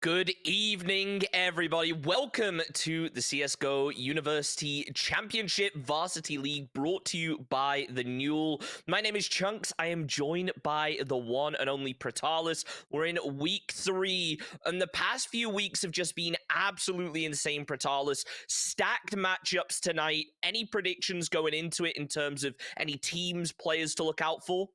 Good evening, everybody. Welcome to the CSGO University Championship Varsity League brought to you by the Newell. My name is Chunks. I am joined by the one and only Pratalis. We're in week 3, and the past few weeks have just been absolutely insane, Pratalis. Stacked matchups tonight. Any predictions going into it in terms of any teams, players to look out for?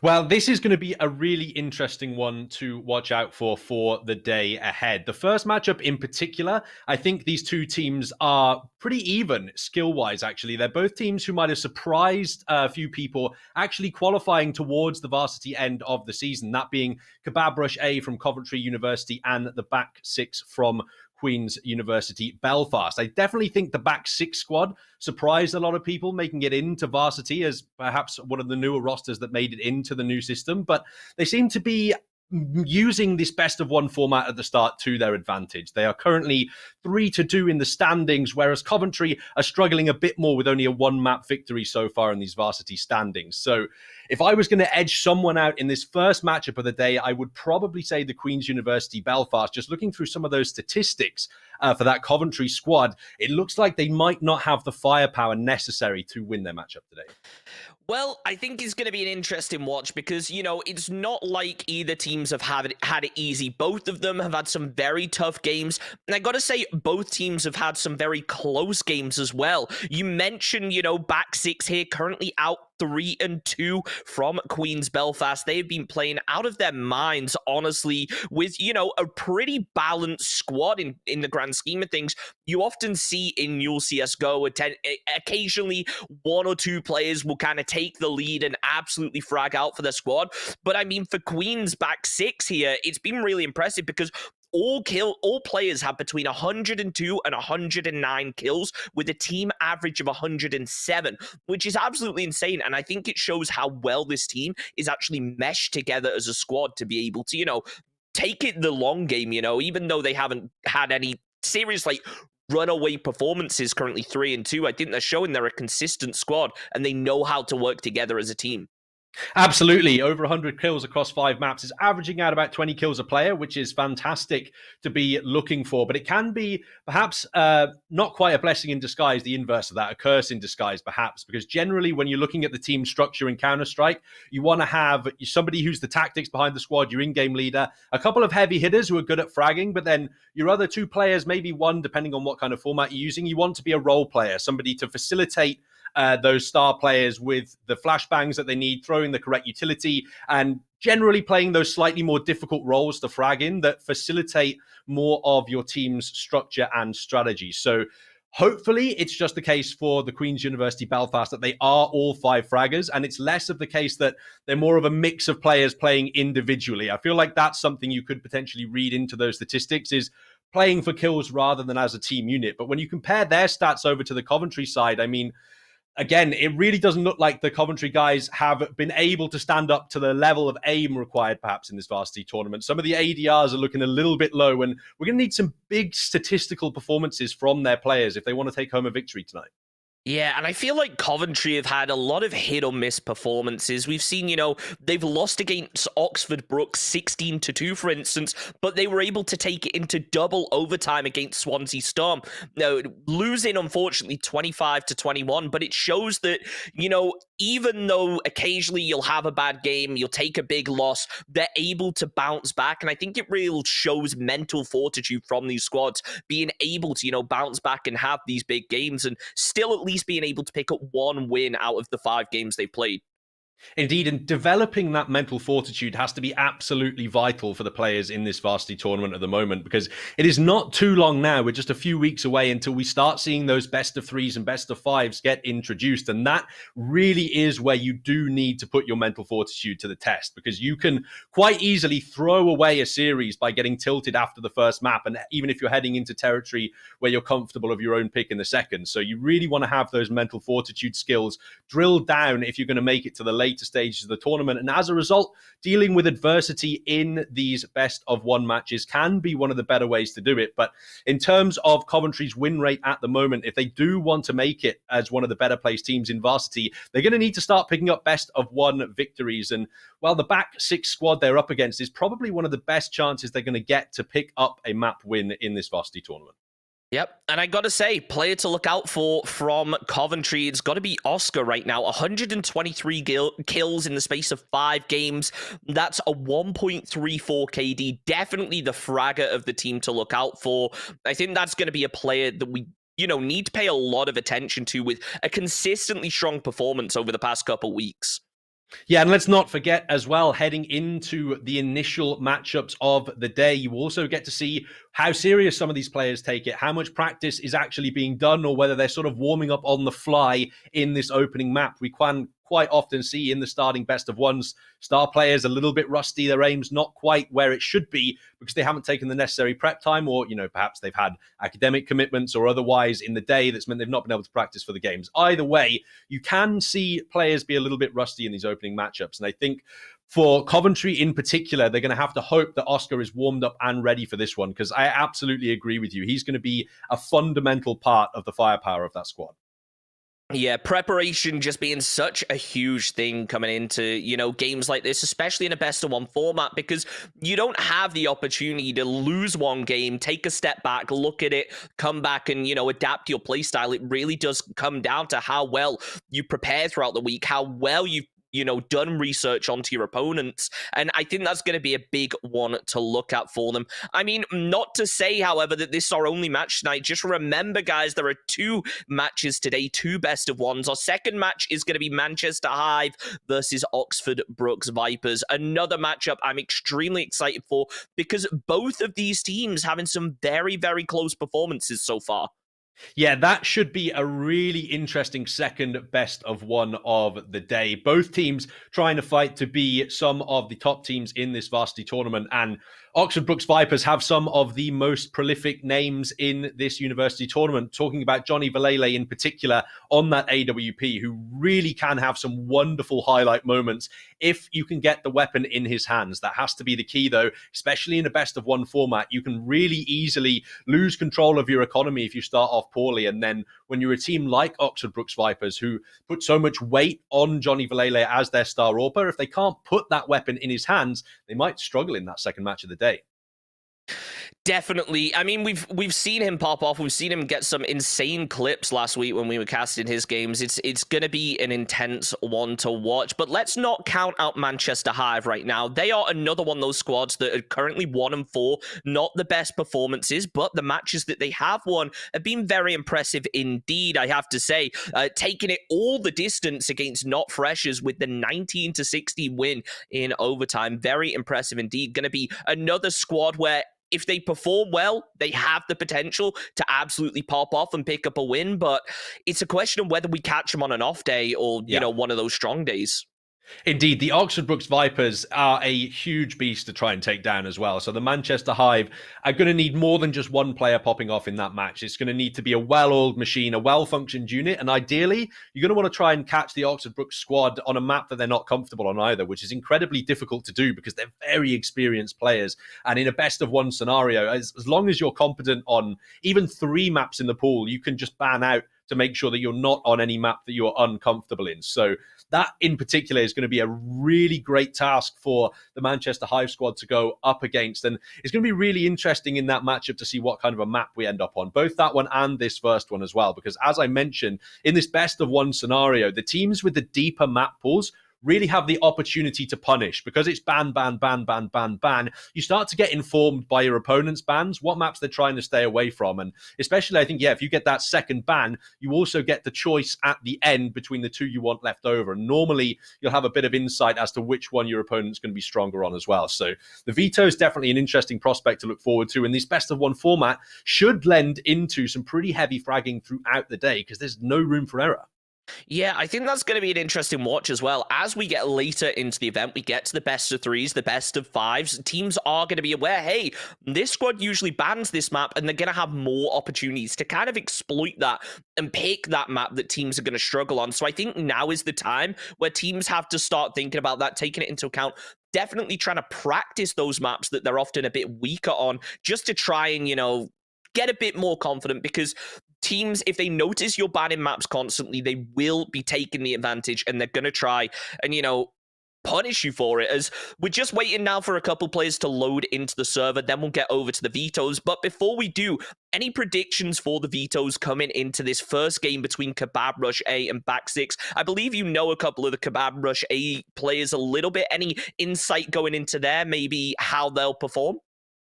Well, this is going to be a really interesting one to watch out for the day ahead. The first matchup in particular, I think these two teams are pretty even skill-wise, actually. They're both teams who might have surprised a few people actually qualifying towards the varsity end of the season, that being Kebab Rush A from Coventry University and the back six from Queen's University Belfast. I definitely think the back six squad surprised a lot of people, making it into varsity as perhaps one of the newer rosters that made it into the new system. But they seem to be using this best of one format at the start to their advantage. They are currently 3-2 in the standings, whereas Coventry are struggling a bit more with only a one map victory so far in these varsity standings. So if I was going to edge someone out in this first matchup of the day, I would probably say the Queen's University Belfast. Just looking through some of those statistics for that Coventry squad, it looks like they might not have the firepower necessary to win their matchup today. Well, I think it's going to be an interesting watch because, it's not like either teams have had it easy. Both of them have had some very tough games. And I got to say, both teams have had some very close games as well. You mentioned, back six here, currently out 3-2 from Queen's Belfast. They've been playing out of their minds, honestly, with, a pretty balanced squad in the grand scheme of things. You often see in Newell CSGO, occasionally one or two players will kind of take the lead and absolutely frag out for their squad. But I mean, for Queen's back six here, it's been really impressive because all players have between 102 and 109 kills with a team average of 107, which is absolutely insane. And I think it shows how well this team is actually meshed together as a squad to be able to, take it the long game, even though they haven't had any serious, runaway performances, currently 3-2. I think they're showing they're a consistent squad and they know how to work together as a team. Absolutely. Over 100 kills across 5 maps is averaging out about 20 kills a player, which is fantastic to be looking for. But it can be perhaps not quite a blessing in disguise, the inverse of that, a curse in disguise, perhaps. Because generally, when you're looking at the team structure in Counter-Strike, you want to have somebody who's the tactics behind the squad, your in-game leader, a couple of heavy hitters who are good at fragging, but then your other two players, maybe one, depending on what kind of format you're using, you want to be a role player, somebody to facilitate those star players with the flashbangs that they need, throwing the correct utility, and generally playing those slightly more difficult roles to frag in that facilitate more of your team's structure and strategy. So hopefully it's just the case for the Queen's University Belfast that they are all 5 fraggers, and it's less of the case that they're more of a mix of players playing individually. I feel like that's something you could potentially read into those statistics, is playing for kills rather than as a team unit. But when you compare their stats over to the Coventry side, I mean, again, it really doesn't look like the Coventry guys have been able to stand up to the level of aim required perhaps in this varsity tournament. Some of the ADRs are looking a little bit low, and we're going to need some big statistical performances from their players if they want to take home a victory tonight. Yeah, and I feel like Coventry have had a lot of hit or miss performances. We've seen, they've lost against Oxford Brook 16-2, for instance, but they were able to take it into double overtime against Swansea Storm. Now, losing, unfortunately, 25-21, but it shows that, even though occasionally you'll have a bad game, you'll take a big loss, they're able to bounce back. And I think it really shows mental fortitude from these squads, being able to, bounce back and have these big games and still at least being able to pick up one win out of the 5 games they've played. Indeed, and developing that mental fortitude has to be absolutely vital for the players in this varsity tournament at the moment, because it is not too long now. We're just a few weeks away until we start seeing those best of 3s and best of 5s get introduced. And that really is where you do need to put your mental fortitude to the test, because you can quite easily throw away a series by getting tilted after the first map. And even if you're heading into territory where you're comfortable of your own pick in the second. So you really want to have those mental fortitude skills drilled down if you're going to make it to the later stages of the tournament. And as a result, dealing with adversity in these best of one matches can be one of the better ways to do it. But in terms of Coventry's win rate at the moment, if they do want to make it as one of the better placed teams in Varsity, they're going to need to start picking up best of one victories. And while the back six squad they're up against is probably one of the best chances they're going to get to pick up a map win in this Varsity tournament. Yep, and I gotta say, player to look out for from Coventry, it's got to be Oscar right now. 123 kills in the space of 5 games. That's a 1.34 KD. Definitely the fragger of the team to look out for. I think that's going to be a player that we need to pay a lot of attention to with a consistently strong performance over the past couple weeks. Yeah, and let's not forget as well, heading into the initial matchups of the day, you also get to see how serious some of these players take it, how much practice is actually being done, or whether they're sort of warming up on the fly in this opening map. We can quite often see in the starting best of ones, star players a little bit rusty, their aim's not quite where it should be because they haven't taken the necessary prep time, or perhaps they've had academic commitments or otherwise in the day that's meant they've not been able to practice for the games. Either way, you can see players be a little bit rusty in these opening matchups, and I think for Coventry in particular, they're going to have to hope that Oscar is warmed up and ready for this one, because I absolutely agree with you. He's going to be a fundamental part of the firepower of that squad. Yeah, preparation just being such a huge thing coming into, games like this, especially in a best-of-one format, because you don't have the opportunity to lose one game, take a step back, look at it, come back and, adapt your playstyle. It really does come down to how well you prepare throughout the week, how well you've done research onto your opponents. And I think that's going to be a big one to look at for them. I mean, not to say, however, that this is our only match tonight. Just remember, guys, there are 2 matches today, 2 best of ones. Our second match is going to be Manchester Hive versus Oxford Brookes Vipers. Another matchup I'm extremely excited for because both of these teams having some very, very close performances so far. Yeah, that should be a really interesting second best of one of the day. Both teams trying to fight to be some of the top teams in this Varsity tournament. And Oxford Brookes Vipers have some of the most prolific names in this university tournament. Talking about Johnny Valele in particular on that AWP, who really can have some wonderful highlight moments if you can get the weapon in his hands. That has to be the key, though, especially in a best of one format. You can really easily lose control of your economy if you start off poorly. And then when you're a team like Oxford Brookes Vipers, who put so much weight on Johnny Valele as their star AWPer, if they can't put that weapon in his hands, they might struggle in that second match of the day. Definitely. I mean, we've seen him pop off. We've seen him get some insane clips last week when we were casting his games. It's going to be an intense one to watch. But let's not count out Manchester Hive right now. They are another one of those squads that are currently 1-4. Not the best performances, but the matches that they have won have been very impressive indeed, I have to say. Taking it all the distance against Not Freshers with the 19-60 win in overtime. Very impressive indeed. Going to be another squad where if they perform well, they have the potential to absolutely pop off and pick up a win, but it's a question of whether we catch them on an off day or, one of those strong days. Indeed, the Oxford Brookes Vipers are a huge beast to try and take down as well. So the Manchester Hive are going to need more than just one player popping off in that match. It's going to need to be a well-oiled machine, a well-functioned unit. And ideally, you're going to want to try and catch the Oxford Brookes squad on a map that they're not comfortable on either, which is incredibly difficult to do because they're very experienced players. And in a best of one scenario, as long as you're competent on even 3 maps in the pool, you can just ban out to make sure that you're not on any map that you're uncomfortable in. So that in particular is going to be a really great task for the Manchester Hive squad to go up against. And it's going to be really interesting in that matchup to see what kind of a map we end up on, both that one and this first one as well. Because as I mentioned, in this best of one scenario, the teams with the deeper map pools really have the opportunity to punish because it's ban, ban, ban, ban, ban, ban. You start to get informed by your opponent's bans, what maps they're trying to stay away from. And especially, I think, if you get that second ban, you also get the choice at the end between the 2 you want left over. And normally you'll have a bit of insight as to which one your opponent's going to be stronger on as well. So the veto is definitely an interesting prospect to look forward to. And this best of one format should lend into some pretty heavy fragging throughout the day because there's no room for error. Yeah, I think that's going to be an interesting watch as well. As we get later into the event, we get to the best of threes, the best of fives. Teams are going to be aware, hey, this squad usually bans this map, and they're going to have more opportunities to kind of exploit that and pick that map that teams are going to struggle on. So I think now is the time where teams have to start thinking about that, taking it into account. Definitely trying to practice those maps that they're often a bit weaker on, just to try and, get a bit more confident, because teams, if they notice you're banning maps constantly, they will be taking the advantage, and they're going to try and, punish you for it. As we're just waiting now for a couple players to load into the server, then we'll get over to the vetoes. But before we do, any predictions for the vetoes coming into this first game between Kebab Rush A and Back Six? I believe you know a couple of the Kebab Rush A players a little bit. Any insight going into there, maybe how they'll perform?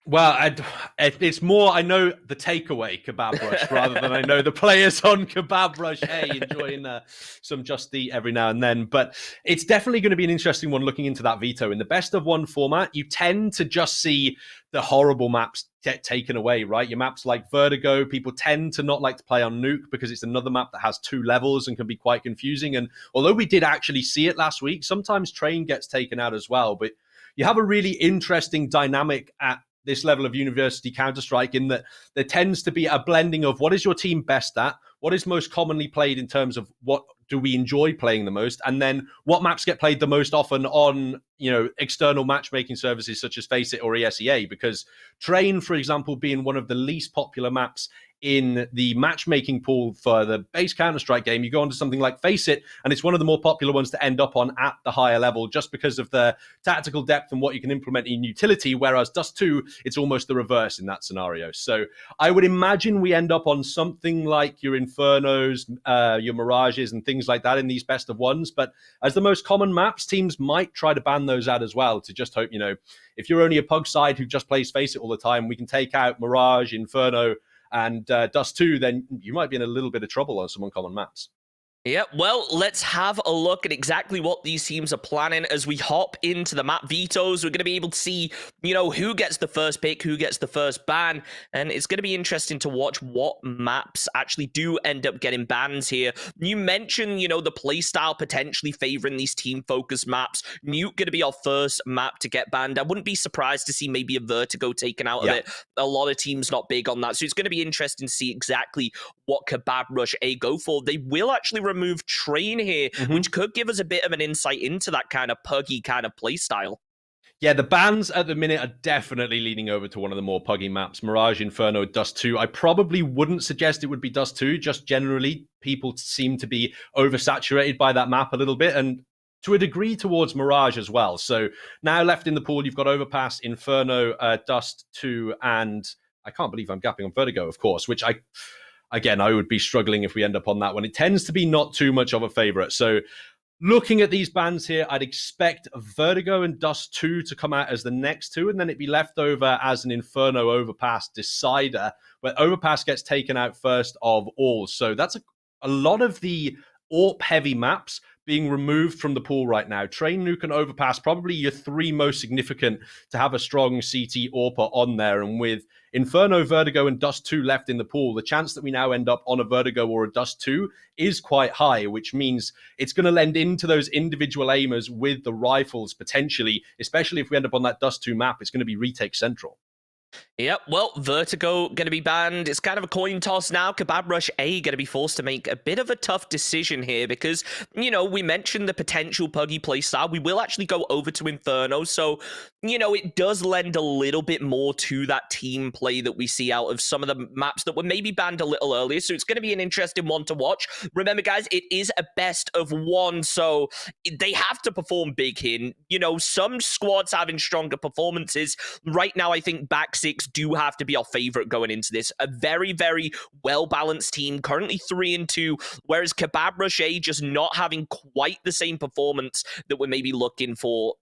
Well, it's more I know the takeaway Kebab Rush rather than I know the players on Kebab Rush A enjoying some Just Eat every now and then. But it's definitely going to be an interesting one looking into that veto. In the best of one format, you tend to just see the horrible maps get taken away, right? Your maps like Vertigo, people tend to not like to play on Nuke because it's another map that has 2 levels and can be quite confusing. And although we did actually see it last week, sometimes Train gets taken out as well. But you have a really interesting dynamic at this level of University Counter-Strike in that there tends to be a blending of what is your team best at, what is most commonly played in terms of what do we enjoy playing the most, and then what maps get played the most often on, external matchmaking services such as Faceit or ESEA, because Train, for example, being one of the least popular maps in the matchmaking pool for the base Counter-Strike game, you go on to something like Faceit, and it's one of the more popular ones to end up on at the higher level just because of the tactical depth and what you can implement in utility, whereas Dust 2, it's almost the reverse in that scenario. So I would imagine we end up on something like your Infernos, your Mirages, and things like that in these best of ones. But as the most common maps, teams might try to ban those out as well to just hope, if you're only a pug side who just plays Faceit all the time, we can take out Mirage, Inferno, and Dust 2, then you might be in a little bit of trouble on some uncommon maps. Yeah, well, let's have a look at exactly what these teams are planning as we hop into the map vetoes. We're going to be able to see, who gets the first pick, who gets the first ban, and it's going to be interesting to watch what maps actually do end up getting bans here. You mentioned, the playstyle potentially favoring these team-focused maps. Nuke going to be our first map to get banned. I wouldn't be surprised to see maybe a Vertigo taken out of it. A lot of teams not big on that, so it's going to be interesting to see exactly what Kebab Rush A go for. They will actually remove Train here, which could give us a bit of an insight into that kind of puggy kind of play style. Yeah, the bans at the minute are definitely leaning over to one of the more puggy maps. Mirage, Inferno, Dust 2. I probably wouldn't suggest it would be Dust 2. Just generally, people seem to be oversaturated by that map a little bit, and to a degree towards Mirage as well. So now left in the pool, you've got Overpass, Inferno, Dust 2, and I can't believe I'm gapping on Vertigo, of course, which I would be struggling if we end up on that one. It tends to be not too much of a favorite. So looking at these bans here, I'd expect Vertigo and Dust 2 to come out as the next two, and then it'd be left over as an Inferno Overpass decider, where Overpass gets taken out first of all. So that's a lot of the AWP-heavy maps being removed from the pool right now. Train, Nuke, and Overpass, probably your 3 most significant to have a strong CT AWPer on there. And with Inferno, Vertigo, and Dust 2 left in the pool, the chance that we now end up on a Vertigo or a Dust 2 is quite high, which means it's going to lend into those individual aimers with the rifles potentially, especially if we end up on that Dust 2 map. It's going to be retake central. Yep, well, Vertigo going to be banned. It's kind of a coin toss now. Kebab Rush A going to be forced to make a bit of a tough decision here because, we mentioned the potential puggy playstyle. We will actually go over to Inferno, so, it does lend a little bit more to that team play that we see out of some of the maps that were maybe banned a little earlier, so it's going to be an interesting one to watch. Remember, guys, it is a best of one, so they have to perform big here. Some squads having stronger performances. Right now, I think Back Six do have to be our favorite going into this. A very, very well-balanced team, currently 3-2, whereas Kebab Rush A just not having quite the same performance that we're maybe looking for,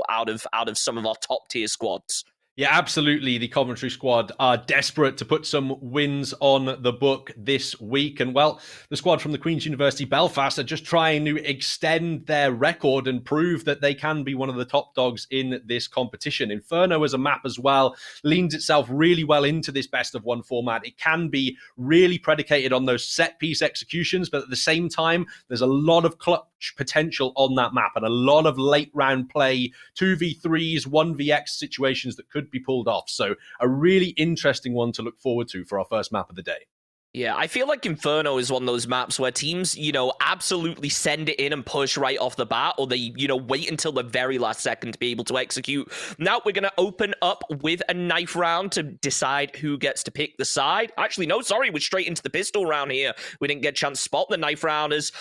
out of some of our top-tier squads. Yeah, absolutely. The Coventry squad are desperate to put some wins on the book this week. And well, the squad from the Queen's University Belfast are just trying to extend their record and prove that they can be one of the top dogs in this competition. Inferno as a map as well leans itself really well into this best of one format. It can be really predicated on those set piece executions, but at the same time, there's a lot of clutch potential on that map and a lot of late round play, 2v3s, 1vx situations that could be pulled off. So a really interesting one to look forward to for our first map of the day. Yeah, I feel like Inferno is one of those maps where teams, absolutely send it in and push right off the bat, or they, wait until the very last second to be able to execute. Now we're going to open up with a knife round to decide who gets to pick the side. Actually, no, sorry, we're straight into the pistol round here. We didn't get a chance to spot the knife round as,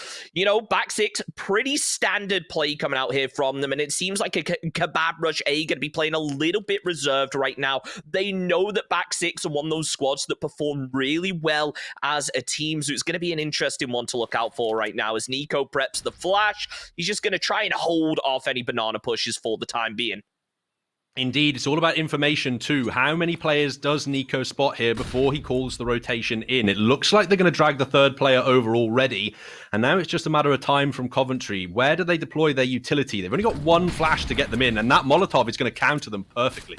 back six, pretty standard play coming out here from them, and it seems like a Kebab Rush A going to be playing a little bit reserved right now. They know that back six are one of those squads that perform really well as a team, so it's going to be an interesting one to look out for right now as Nico preps the flash. He's just going to try and hold off any banana pushes for the time being. Indeed, it's all about information too. How many players does Nico spot here before he calls the rotation in? It looks like they're going to drag the third player over already, and now it's just a matter of time from Coventry. Where do they deploy their utility? They've only got one flash to get them in, and that Molotov is going to counter them perfectly.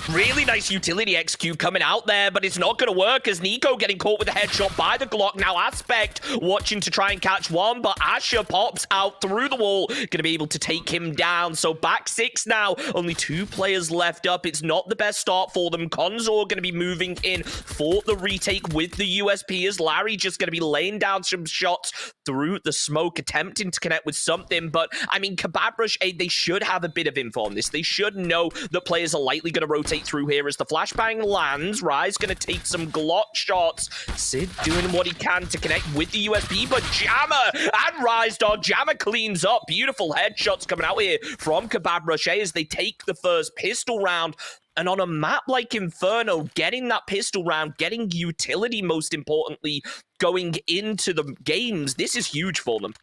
Really nice utility execute coming out there, but it's not going to work as Nico getting caught with a headshot by the Glock. Now Aspect watching to try and catch one, but Asher pops out through the wall, going to be able to take him down. So back six now, only two players left up. It's not the best start for them. Konzor going to be moving in for the retake with the USP as Larry just going to be laying down some shots through the smoke, attempting to connect with something. But I mean, Kebab Rush A, they should have a bit of info on this. They should know that players are likely going to rotate through here as the flashbang lands. Rise going to take some Glock shots. Sid doing what he can to connect with the USB, but Jammer and Rise Dog. Jammer cleans up. Beautiful headshots coming out here from Kebab Rush A as they take the first pistol round. And on a map like Inferno, getting that pistol round, getting utility most importantly, going into the games, this is huge for them.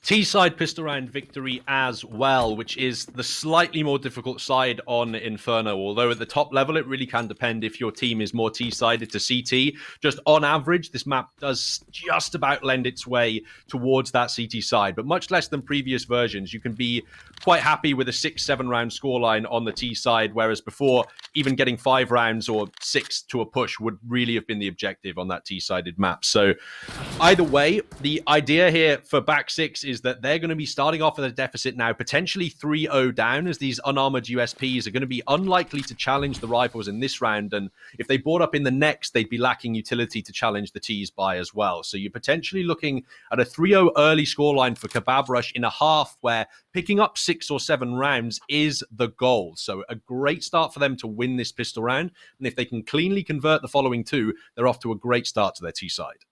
T-side pistol round victory as well, which is the slightly more difficult side on Inferno, although at the top level it really can depend if your team is more T-sided to CT. Just on average, this map does just about lend its way towards that CT side, but much less than previous versions. You can be quite happy with a 6-7 round scoreline on the T side, whereas before, even getting 5 rounds or 6 to a push would really have been the objective on that T-sided map. So either way, the idea here for back six is that they're going to be starting off with a deficit now, potentially 3-0 down, as these unarmored USPs are going to be unlikely to challenge the rifles in this round. And if they brought up in the next, they'd be lacking utility to challenge the Ts by as well. So you're potentially looking at a 3-0 early scoreline for Kebab Rush in a half where picking up 6 or 7 rounds is the goal. So a great start for them to win this pistol round. And if they can cleanly convert the following 2, they're off to a great start to their T side.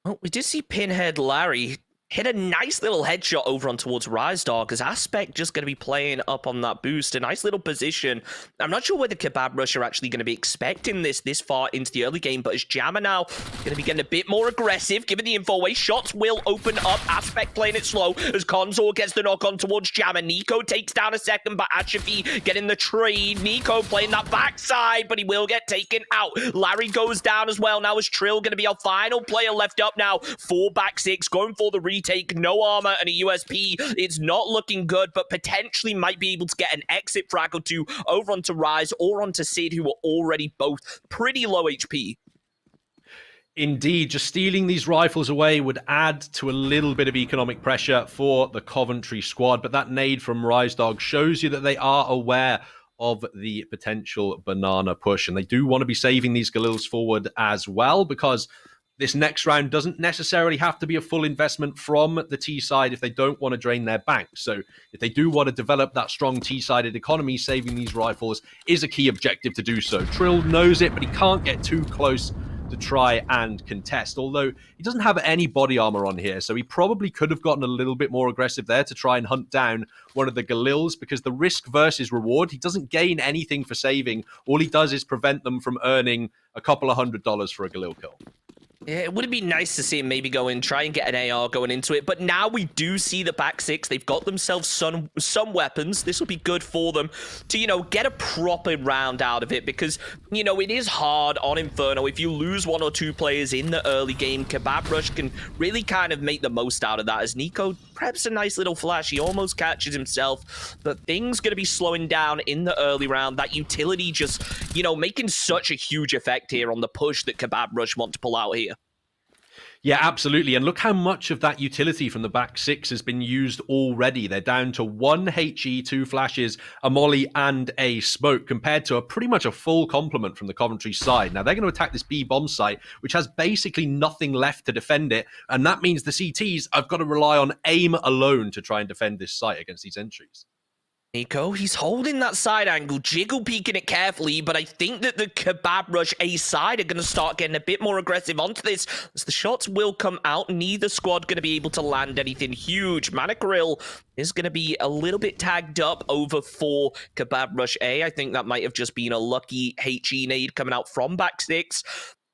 Well, we did see Pinhead Larry hit a nice little headshot over on towards Rise Dog as Aspect just going to be playing up on that boost. A nice little position. I'm not sure whether Kebab Rush are actually going to be expecting this far into the early game, but as Jammer now going to be getting a bit more aggressive, given the info away. Shots will open up. Aspect playing it slow as Konzor gets the knock on towards Jammer. Nico takes down a second, but Ashafi getting the trade. Nico playing that backside, but he will get taken out. Larry goes down as well. Now is Trill going to be our final player left up now for back six, going for the retake. No armor and a USP. It's not looking good, but potentially might be able to get an exit frag or 2 over onto Rise or onto Sid, who are already both pretty low HP. Indeed, just stealing these rifles away would add to a little bit of economic pressure for the Coventry squad, but that nade from Rise Dog shows you that they are aware of the potential banana push, and they do want to be saving these Galils forward as well, because this next round doesn't necessarily have to be a full investment from the T side if they don't want to drain their bank. So if they do want to develop that strong T-sided economy, saving these rifles is a key objective to do so. Trill knows it, but he can't get too close to try and contest, although he doesn't have any body armor on here, so he probably could have gotten a little bit more aggressive there to try and hunt down one of the Galils, because the risk versus reward, he doesn't gain anything for saving. All he does is prevent them from earning a couple of $100s for a Galil kill. Yeah, it would be nice to see him maybe go in, try and get an AR going into it. But now we do see the back six. They've got themselves some weapons. This will be good for them to, get a proper round out of it. Because, it is hard on Inferno. If you lose one or two players in the early game, Kebab Rush can really kind of make the most out of that. As Nico preps a nice little flash. He almost catches himself. But things going to be slowing down in the early round. That utility just, making such a huge effect here on the push that Kebab Rush want to pull out here. Yeah, absolutely. And look how much of that utility from the back six has been used already. They're down to 1 HE, 2 flashes, a molly, and a smoke, compared to pretty much a full complement from the Coventry side. Now, they're going to attack this B bomb site, which has basically nothing left to defend it. And that means the CTs have got to rely on aim alone to try and defend this site against these entries. Nico, he's holding that side angle, jiggle peeking it carefully, but I think that the Kebab Rush A side are going to start getting a bit more aggressive onto this, as the shots will come out. Neither squad going to be able to land anything huge. Manicrill is going to be a little bit tagged up over for Kebab Rush A. I think that might have just been a lucky HE nade coming out from back six.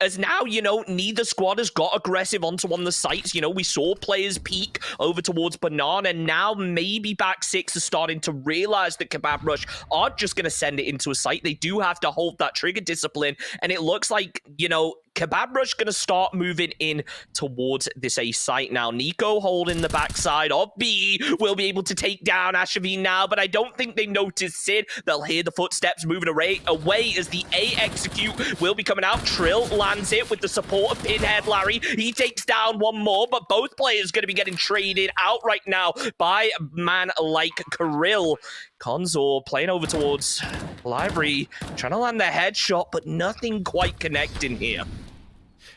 As now, neither squad has got aggressive onto one of the sites. We saw players peek over towards Banana, and now maybe back six is starting to realize that Kebab Rush aren't just going to send it into a site. They do have to hold that trigger discipline, and it looks like, Kebab Rush going to start moving in towards this A site now. Nico holding the backside of B will be able to take down Ashavine now, but I don't think they notice Sid. They'll hear the footsteps moving away as the A execute will be coming out. Trill lands it with the support of Pinhead Larry. He takes down one more, but both players going to be getting traded out right now by a man like Kirill. Konzor playing over towards Library, trying to land the headshot, but nothing quite connecting here.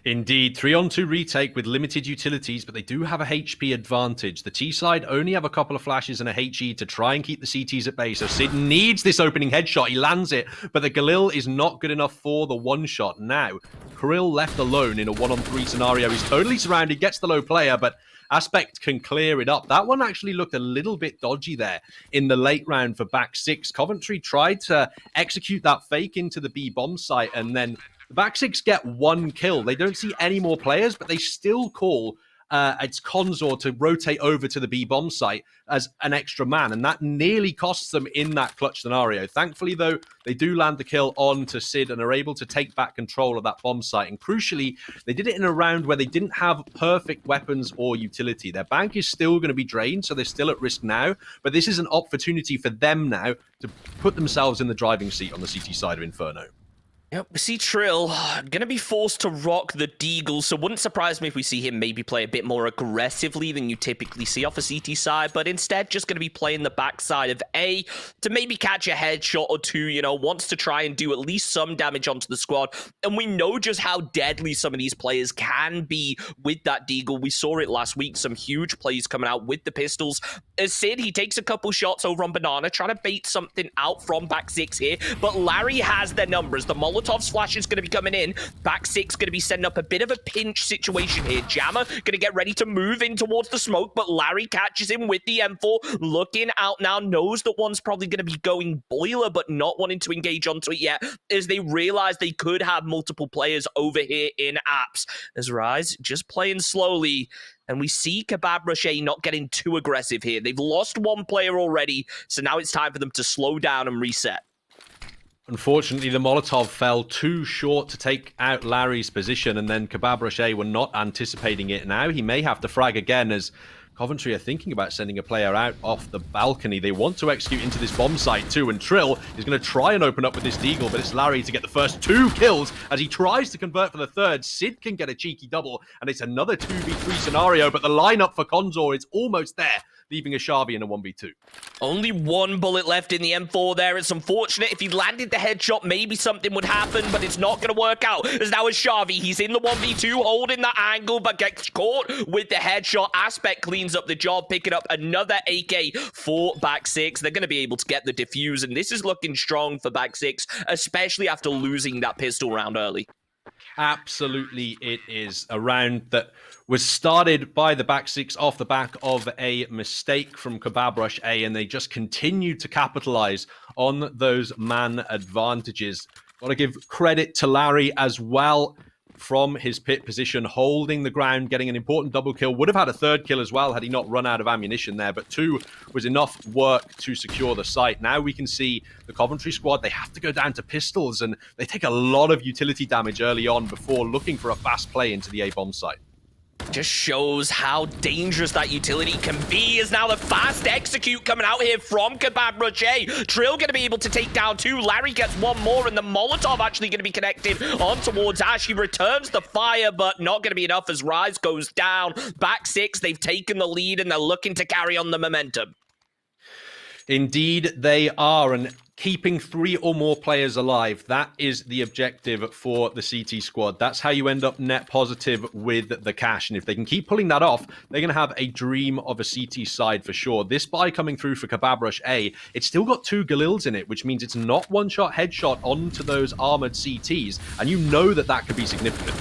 Indeed, 3-on-2 retake with limited utilities, but they do have a HP advantage. The T side only have a couple of flashes and a HE to try and keep the CTs at bay, so Sid needs this opening headshot. He lands it, but the Galil is not good enough for the one-shot. Now, Kirill left alone in a 1-on-3 scenario. He's totally surrounded, gets the low player, but Aspect can clear it up. That one actually looked a little bit dodgy there in the late round for back six. Coventry tried to execute that fake into the B bomb site, and then the back six get 1 kill. They don't see any more players, but they still call it's Konzor to rotate over to the B bomb site as an extra man, and that nearly costs them in that clutch scenario. Thankfully, though, they do land the kill on to Sid and are able to take back control of that bomb site. And crucially, they did it in a round where they didn't have perfect weapons or utility. Their bank is still going to be drained, so they're still at risk now, but this is an opportunity for them now to put themselves in the driving seat on the CT side of Inferno. Yep, we see Trill going to be forced to rock the Deagle, so wouldn't surprise me if we see him maybe play a bit more aggressively than you typically see off a CT side, but instead just going to be playing the backside of A to maybe catch a headshot or two, wants to try and do at least some damage onto the squad, and we know just how deadly some of these players can be with that Deagle. We saw it last week, some huge plays coming out with the pistols. As Sid, he takes a couple shots over on Banana, trying to bait something out from back six here, but Larry has their numbers. The Molotov's flash is going to be coming in. Back six going to be setting up a bit of a pinch situation here. Jammer going to get ready to move in towards the smoke, but Larry catches him with the M4. Looking out now, knows that one's probably going to be going boiler, but not wanting to engage onto it yet, as they realize they could have multiple players over here in apps. As Rise just playing slowly, and we see Kebab Rush not getting too aggressive here. They've lost one player already, so now it's time for them to slow down and reset. Unfortunately, the Molotov fell too short to take out Larry's position, and then Kebab Rush were not anticipating it. Now he may have to frag again, as Coventry are thinking about sending a player out off the balcony. They want to execute into this bomb site too, and Trill is going to try and open up with this Deagle, but it's Larry to get the first 2 kills as he tries to convert for the third. Sid can get a cheeky double, and it's another 2v3 scenario, but the lineup for Konzor is almost there, leaving Ashavi in a 1v2. Only 1 bullet left in the M4 there. It's unfortunate. If he landed the headshot, maybe something would happen, but it's not going to work out. As now Ashavi, he's in the 1v2, holding that angle, but gets caught with the headshot. Aspect cleans up the job, picking up another AK for back six. They're going to be able to get the defuse, and this is looking strong for back six, especially after losing that pistol round early. Absolutely, it is a round that was started by the back six off the back of a mistake from Kebab Rush and they just continued to capitalize on those man advantages. Got to give credit to Larry as well. from his pit position, holding the ground, getting an important double kill. Would have had a third kill as well had he not run out of ammunition there, but 2 was enough work to secure the site. Now we can see the Coventry squad, they have to go down to pistols, and they take a lot of utility damage early on before looking for a fast play into the A-bomb site. Just shows how dangerous that utility can be. Is now the fast execute coming out here from Kebab Roche. Trill going to be able to take down 2. Larry gets 1 more, and the Molotov actually going to be connected on towards Ash. He returns the fire, but not going to be enough as Rise goes down. Back 6, they've taken the lead, and they're looking to carry on the momentum. Indeed, they are, and keeping 3 or more players alive, that is the objective for the CT squad. That's how you end up net positive with the cash, and if they can keep pulling that off, they're going to have a dream of a CT side for sure. This buy coming through for Kebab Rush A, it's still got 2 Galils in it, which means it's not one-shot headshot onto those armored CTs, and you know that that could be significant.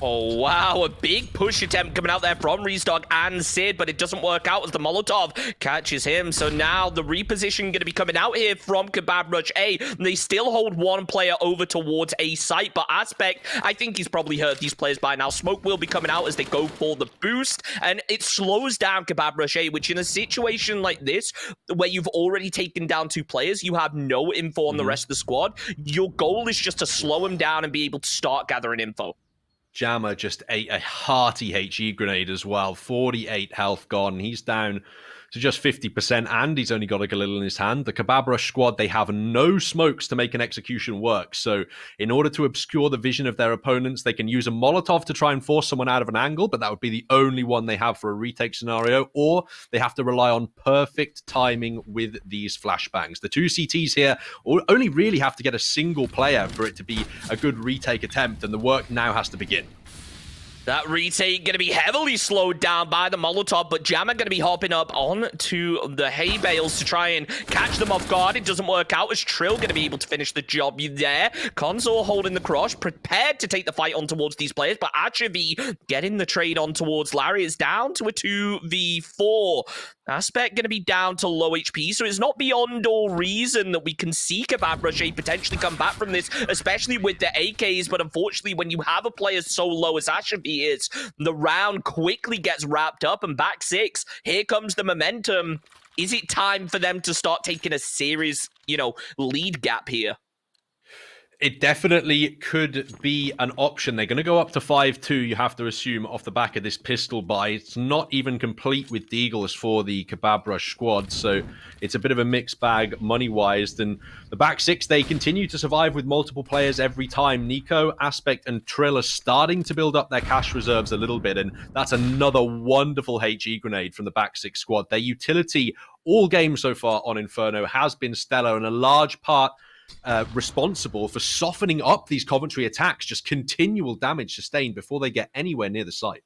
Oh, wow. A big push attempt coming out there from Restock and Sid, but it doesn't work out as the Molotov catches him. So now the reposition going to be coming out here from Kebab Rush A. They still hold 1 player over towards A site, but Aspect, I think he's probably heard these players by now. Smoke will be coming out as they go for the boost, and it slows down Kebab Rush A, which in a situation like this, where you've already taken down 2 players, you have no info on the rest of the squad. Your goal is just to slow him down and be able to start gathering info. Jammer just ate a hearty HE grenade as well. 48 health gone. He's down to just 50%, and he's only got a Galil in his hand. The Kebab Rush squad, they have no smokes to make an execution work. So in order to obscure the vision of their opponents, they can use a Molotov to try and force someone out of an angle, but that would be the only one they have for a retake scenario, or they have to rely on perfect timing with these flashbangs. The 2 CTs here only really have to get a single player for it to be a good retake attempt, and the work now has to begin. That retake going to be heavily slowed down by the Molotov, but Jammer going to be hopping up on to the hay bales to try and catch them off guard. It doesn't work out as Trill going to be able to finish the job there. Consor holding the cross, prepared to take the fight on towards these players, but Achavi getting the trade on towards Larry is down to a 2v4. Aspect going to be down to low HP, so it's not beyond all reason that we can see Kebab Rush potentially come back from this, especially with the AKs, but unfortunately, when you have a player so low as Ashabi is, the round quickly gets wrapped up, and back 6, here comes the momentum. Is it time for them to start taking a serious, lead gap here? It definitely could be an option. They're going to go up to 5-2, you have to assume, off the back of this pistol buy. It's not even complete with Deagles for the Kebab Rush squad, so it's a bit of a mixed bag money-wise. Then the back 6, they continue to survive with multiple players every time. Nico, Aspect, and Trill are starting to build up their cash reserves a little bit, and that's another wonderful HE grenade from the back 6 squad. Their utility all game so far on Inferno has been stellar, and a large part responsible for softening up these Coventry attacks, just continual damage sustained before they get anywhere near the site.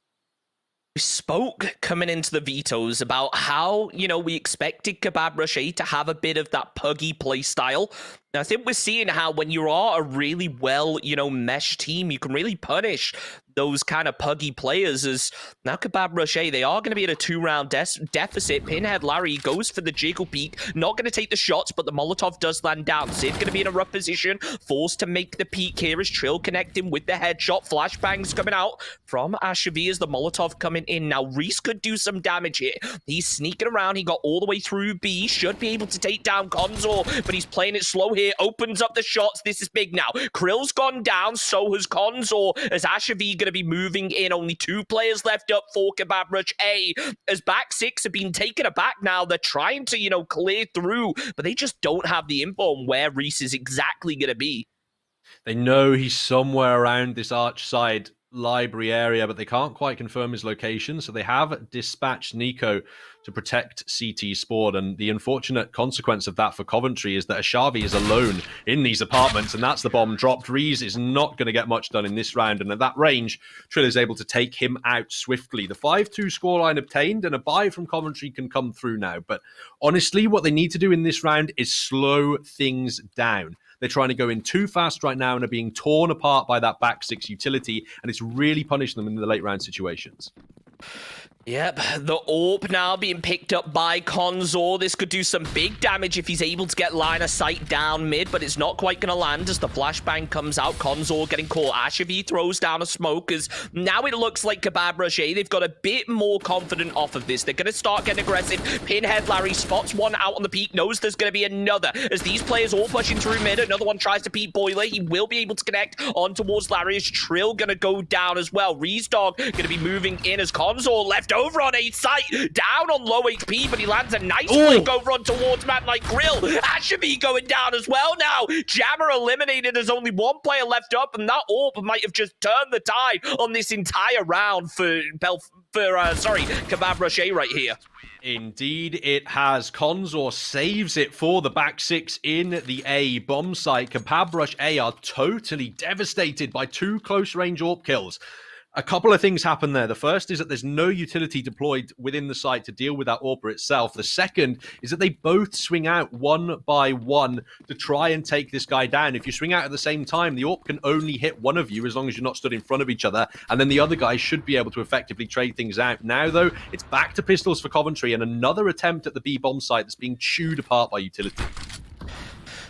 We spoke coming into the vetoes about how, we expected Kebab Rush to have a bit of that puggy play style. And I think we're seeing how when you are a really well, mesh team, you can really punish those kind of puggy players. As now Kebab Rush, they are going to be at a 2-round deficit. Pinhead Larry goes for the jiggle peek, not going to take the shots, but the Molotov does land down. Sid going to be in a rough position, forced to make the peek here as Trill connecting with the headshot. Flashbangs coming out from Ashavi as the Molotov coming in. Now Reese could do some damage here. He's sneaking around. He got all the way through B, should be able to take down Consor, but he's playing it slow here. Opens up the shots. This is big now. Krill's gone down, so has Consor, as Ashavi going to be moving in. Only 2 players left up for Kebab Rush A, as back 6 have been taken aback now. They're trying to, clear through, but they just don't have the info on where Reese is exactly going to be. They know he's somewhere around this arch side library area, but they can't quite confirm his location, so they have dispatched Nico to protect CT Sport, and the unfortunate consequence of that for Coventry is that Ashavi is alone in these apartments, and that's the bomb dropped. Reese is not going to get much done in this round, and at that range, Trill is able to take him out swiftly. The 5-2 scoreline obtained, and a buy from Coventry can come through now, but honestly, what they need to do in this round is slow things down. They're trying to go in too fast right now and are being torn apart by that back 6 utility, and it's really punishing them in the late round situations. Yep, the AWP now being picked up by Konzor. This could do some big damage if he's able to get line of sight down mid, but it's not quite going to land as the flashbang comes out. Konzor getting caught. Ashevi throws down a smoke as now it looks like Kebab Rush A. They've got a bit more confident off of this. They're going to start getting aggressive. Pinhead Larry spots one out on the peak, knows there's going to be another. As these players all pushing through mid, another one tries to peek Boiler. He will be able to connect on towards Larry as Trill going to go down as well. Reesdog going to be moving in as Konzor left over on a site, down on low HP, but he lands a nice flick over on towards man like Grill. Ashevi going down as well now. Jammer eliminated. There's only one player left up, and that AWP might have just turned the tide on this entire round for Kebab Rush A right here. Indeed, it has. Konzor saves it for the back six in the A bomb site. Kebab Rush A are totally devastated by 2 close-range AWP kills. A couple of things happen there. The first is that there's no utility deployed within the site to deal with that AWPer itself. The second is that they both swing out one by one to try and take this guy down. If you swing out at the same time, the AWP can only hit one of you as long as you're not stood in front of each other, and then the other guy should be able to effectively trade things out. Now, though, it's back to pistols for Coventry and another attempt at the B bomb site that's being chewed apart by utility.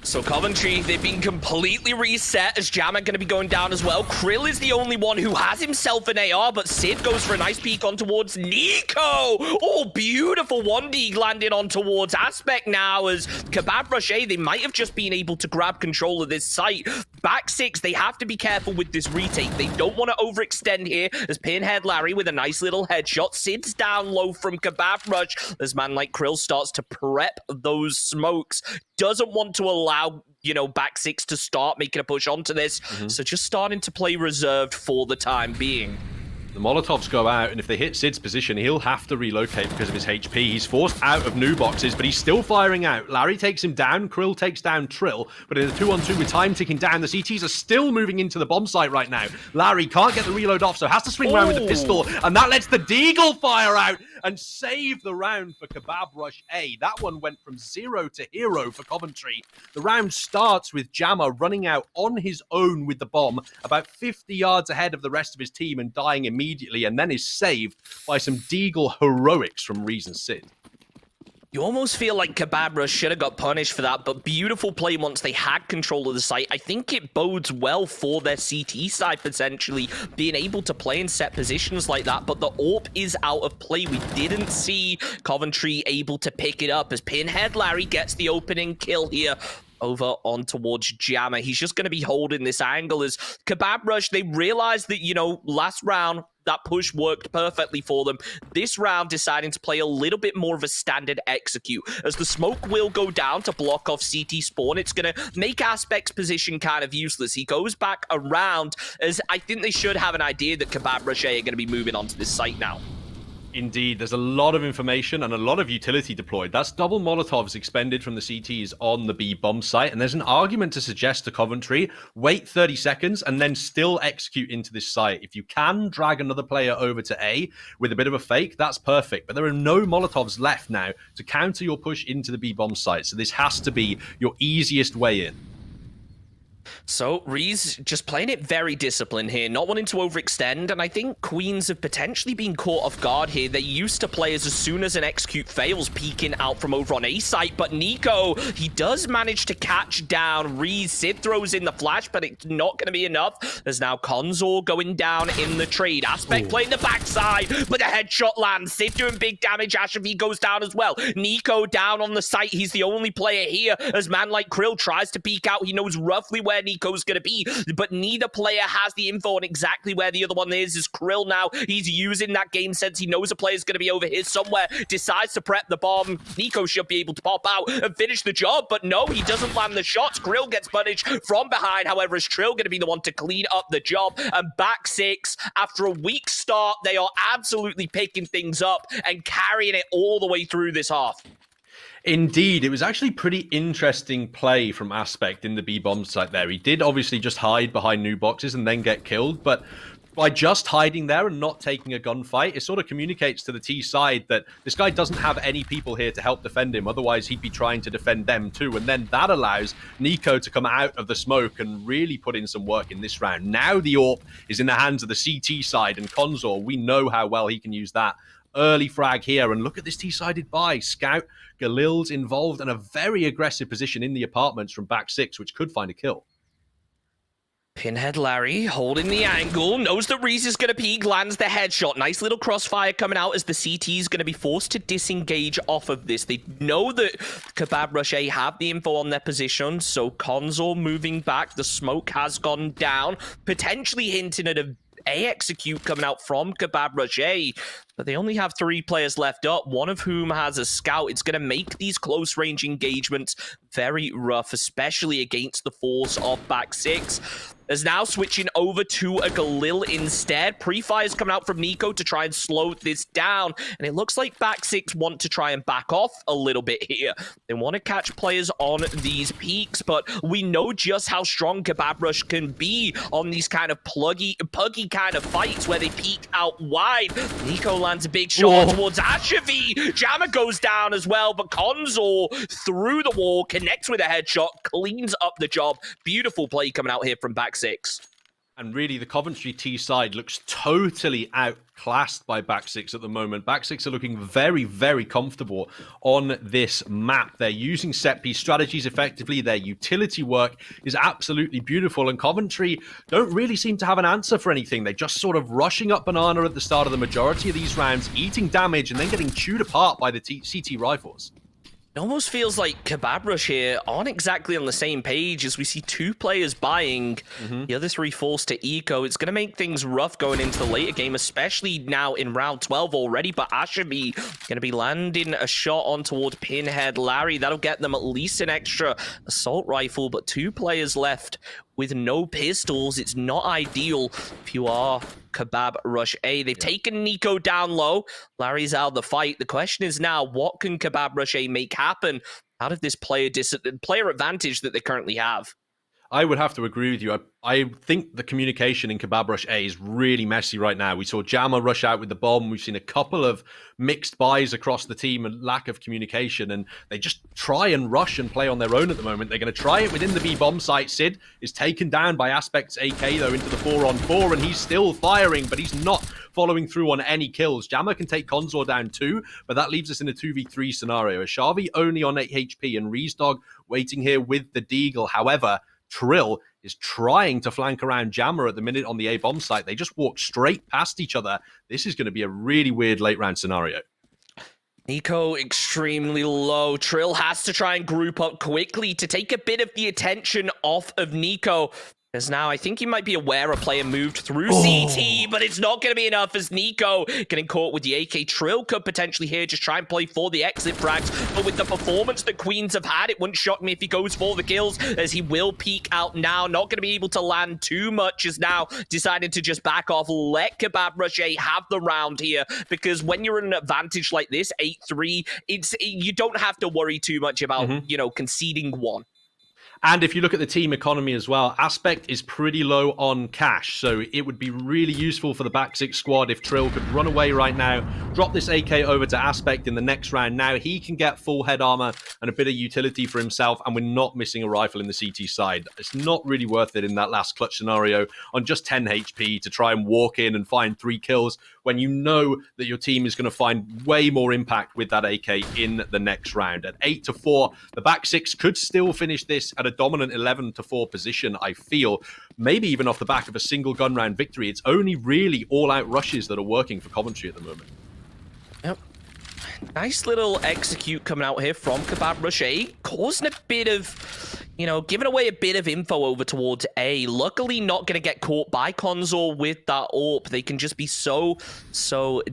So Coventry, they've been completely reset as Jammer going to be going down as well. Krill is the only one who has himself an AR, but Sid goes for a nice peek on towards Nico. Oh, beautiful 1D landing on towards Aspect now as Kebab Rush A, they might have just been able to grab control of this site. Back six, they have to be careful with this retake. They don't want to overextend here as Pinhead Larry with a nice little headshot. Sid's down low from Kebab Rush as man like Krill starts to prep those smokes. Doesn't want to allow, back six to start making a push onto this. So just starting to play reserved for the time being. The Molotovs go out, and if they hit Sid's position, he'll have to relocate because of his HP. He's forced out of new boxes, but he's still firing out. Larry takes him down, Krill takes down Trill, but in a 2-on-2 with time ticking down, the CTs are still moving into the bomb site right now. Larry can't get the reload off, so has to swing around with the pistol, and that lets the Deagle fire out and save the round for Kebab Rush A. That one went from 0 to hero for Coventry. The round starts with Jammer running out on his own with the bomb, about 50 yards ahead of the rest of his team and dying immediately, and then is saved by some Deagle heroics from Reason Sid. You almost feel like Kebab Rush should have got punished for that, but beautiful play once they had control of the site. I think it bodes well for their CT side, potentially, being able to play in set positions like that, but the AWP is out of play. We didn't see Coventry able to pick it up as Pinhead Larry gets the opening kill here over on towards Jammer. He's just going to be holding this angle as Kebab Rush, they realized that, last round, that push worked perfectly for them. This round deciding to play a little bit more of a standard execute as the smoke will go down to block off CT spawn. It's going to make Aspect's position kind of useless. He goes back around as I think they should have an idea that Kebab Rush are going to be moving onto this site now. Indeed, there's a lot of information and a lot of utility deployed. That's double Molotovs expended from the CTs on the B bomb site, and there's an argument to suggest to Coventry, wait 30 seconds and then still execute into this site. If you can drag another player over to A with a bit of a fake, that's perfect, but there are no Molotovs left now to counter your push into the B bomb site, so this has to be your easiest way in. So, Reese just playing it very disciplined here, not wanting to overextend, and I think Queens have potentially been caught off guard here. They used to play as soon as an execute fails, peeking out from over on A site, but Nico, he does manage to catch down Reese. Sid throws in the flash, but it's not going to be enough. There's now Konzor going down in the trade. Aspect playing the backside, but the headshot lands. Sid doing big damage. Ashevi goes down as well. Nico down on the site. He's the only player here as man like Krill tries to peek out. He knows roughly where Nico's going to be, but neither player has the info on exactly where the other one is. Krill now, he's using that game sense. He knows a player's going to be over here somewhere, decides to prep the bomb. Nico should be able to pop out and finish the job, but no, he doesn't land the shots. Krill gets punished from behind. However, is Trill going to be the one to clean up the job? And back six, after a weak start, they are absolutely picking things up and carrying it all the way through this half. Indeed, it was actually pretty interesting play from Aspect in the B bomb site there. He did obviously just hide behind new boxes and then get killed, but by just hiding there and not taking a gunfight, it sort of communicates to the T side that this guy doesn't have any people here to help defend him. Otherwise, he'd be trying to defend them too. And then that allows Nico to come out of the smoke and really put in some work in this round. Now the AWP is in the hands of the CT side, and Konzor, we know how well he can use that early frag here. And look at this T-sided buy. Scout, Galil's involved, and a very aggressive position in the apartments from back six, which could find a kill. Pinhead Larry holding the angle, knows that Reese is going to peek, lands the headshot. Nice little crossfire coming out as the CT is going to be forced to disengage off of this. They know that Kebab Rush A have the info on their position, so Consor moving back. The smoke has gone down, potentially hinting at a execute coming out from Kebab Rush A. But they only have 3 players left up, one of whom has a scout. It's going to make these close range engagements very rough, especially against the force of back six. Is now switching over to a Galil instead. Pre-fires coming out from Nico to try and slow this down. And it looks like back six want to try and back off a little bit here. They want to catch players on these peaks, but we know just how strong Kebab Rush can be on these kind of puggy kind of fights where they peek out wide. Nico lands a big shot towards Ashavi. Jammer goes down as well, but Consor through the wall, connects with a headshot, cleans up the job. Beautiful play coming out here from back six. And really, the Coventry T side looks totally outclassed by back six at the moment. Back six are looking very, very comfortable on this map. They're using set piece strategies effectively. Their utility work is absolutely beautiful. And Coventry don't really seem to have an answer for anything. They're just sort of rushing up Banana at the start of the majority of these rounds, eating damage, and then getting chewed apart by the CT rifles. It almost feels like Kebab Rush here aren't exactly on the same page as we see 2 players buying, the other 3 forced to eco. It's going to make things rough going into the later game, especially now in round 12 already, but Ashabi going to be landing a shot on toward Pinhead Larry. That'll get them at least an extra assault rifle, but 2 players left with no pistols. It's not ideal if you are Kebab Rush A. They've taken Nico down low. Larry's out of the fight. The question is now, what can Kebab Rush A make happen out of this player advantage that they currently have? I would have to agree with you. I think the communication in Kebab Rush A is really messy right now. We saw Jammer rush out with the bomb. We've seen a couple of mixed buys across the team and lack of communication, and they just try and rush and play on their own at the moment. They're going to try it within the B bomb site. Sid is taken down by Aspect's AK, though, into the 4-on-4, and he's still firing, but he's not following through on any kills. Jammer can take Consor down too, but that leaves us in a 2v3 scenario. Ashavi only on 8 HP, and Reesdog waiting here with the Deagle. However, Trill is trying to flank around Jammer at the minute on the A-bomb site. They just walk straight past each other. This is going to be a really weird late round scenario. Nico extremely low. Trill has to try and group up quickly to take a bit of the attention off of Nico. As now, I think he might be aware a player moved through CT, but it's not going to be enough as Nico getting caught with the AK. Trill could potentially here just try and play for the exit frags, but with the performance that Queens have had, it wouldn't shock me if he goes for the kills, as he will peek out now. Not going to be able to land too much, as now decided to just back off. Let Kebab Rush A have the round here, because when you're in an advantage like this, 8-3, you don't have to worry too much about, conceding one. And if you look at the team economy as well, Aspect is pretty low on cash, so it would be really useful for the back six squad if Trill could run away right now, drop this AK over to Aspect in the next round. Now he can get full head armor and a bit of utility for himself, and we're not missing a rifle in the CT side. It's not really worth it in that last clutch scenario on just 10 HP to try and walk in and find 3 kills when you know that your team is going to find way more impact with that AK in the next round. At 8-4, the back six could still finish this at a dominant 11-4 position, I feel. Maybe even off the back of a single gun round victory. It's only really all-out rushes that are working for Coventry at the moment. Yep. Nice little execute coming out here from Kebab Rush A, causing a bit of, giving away a bit of info over towards A. Luckily not going to get caught by Consor with that AWP. They can just be so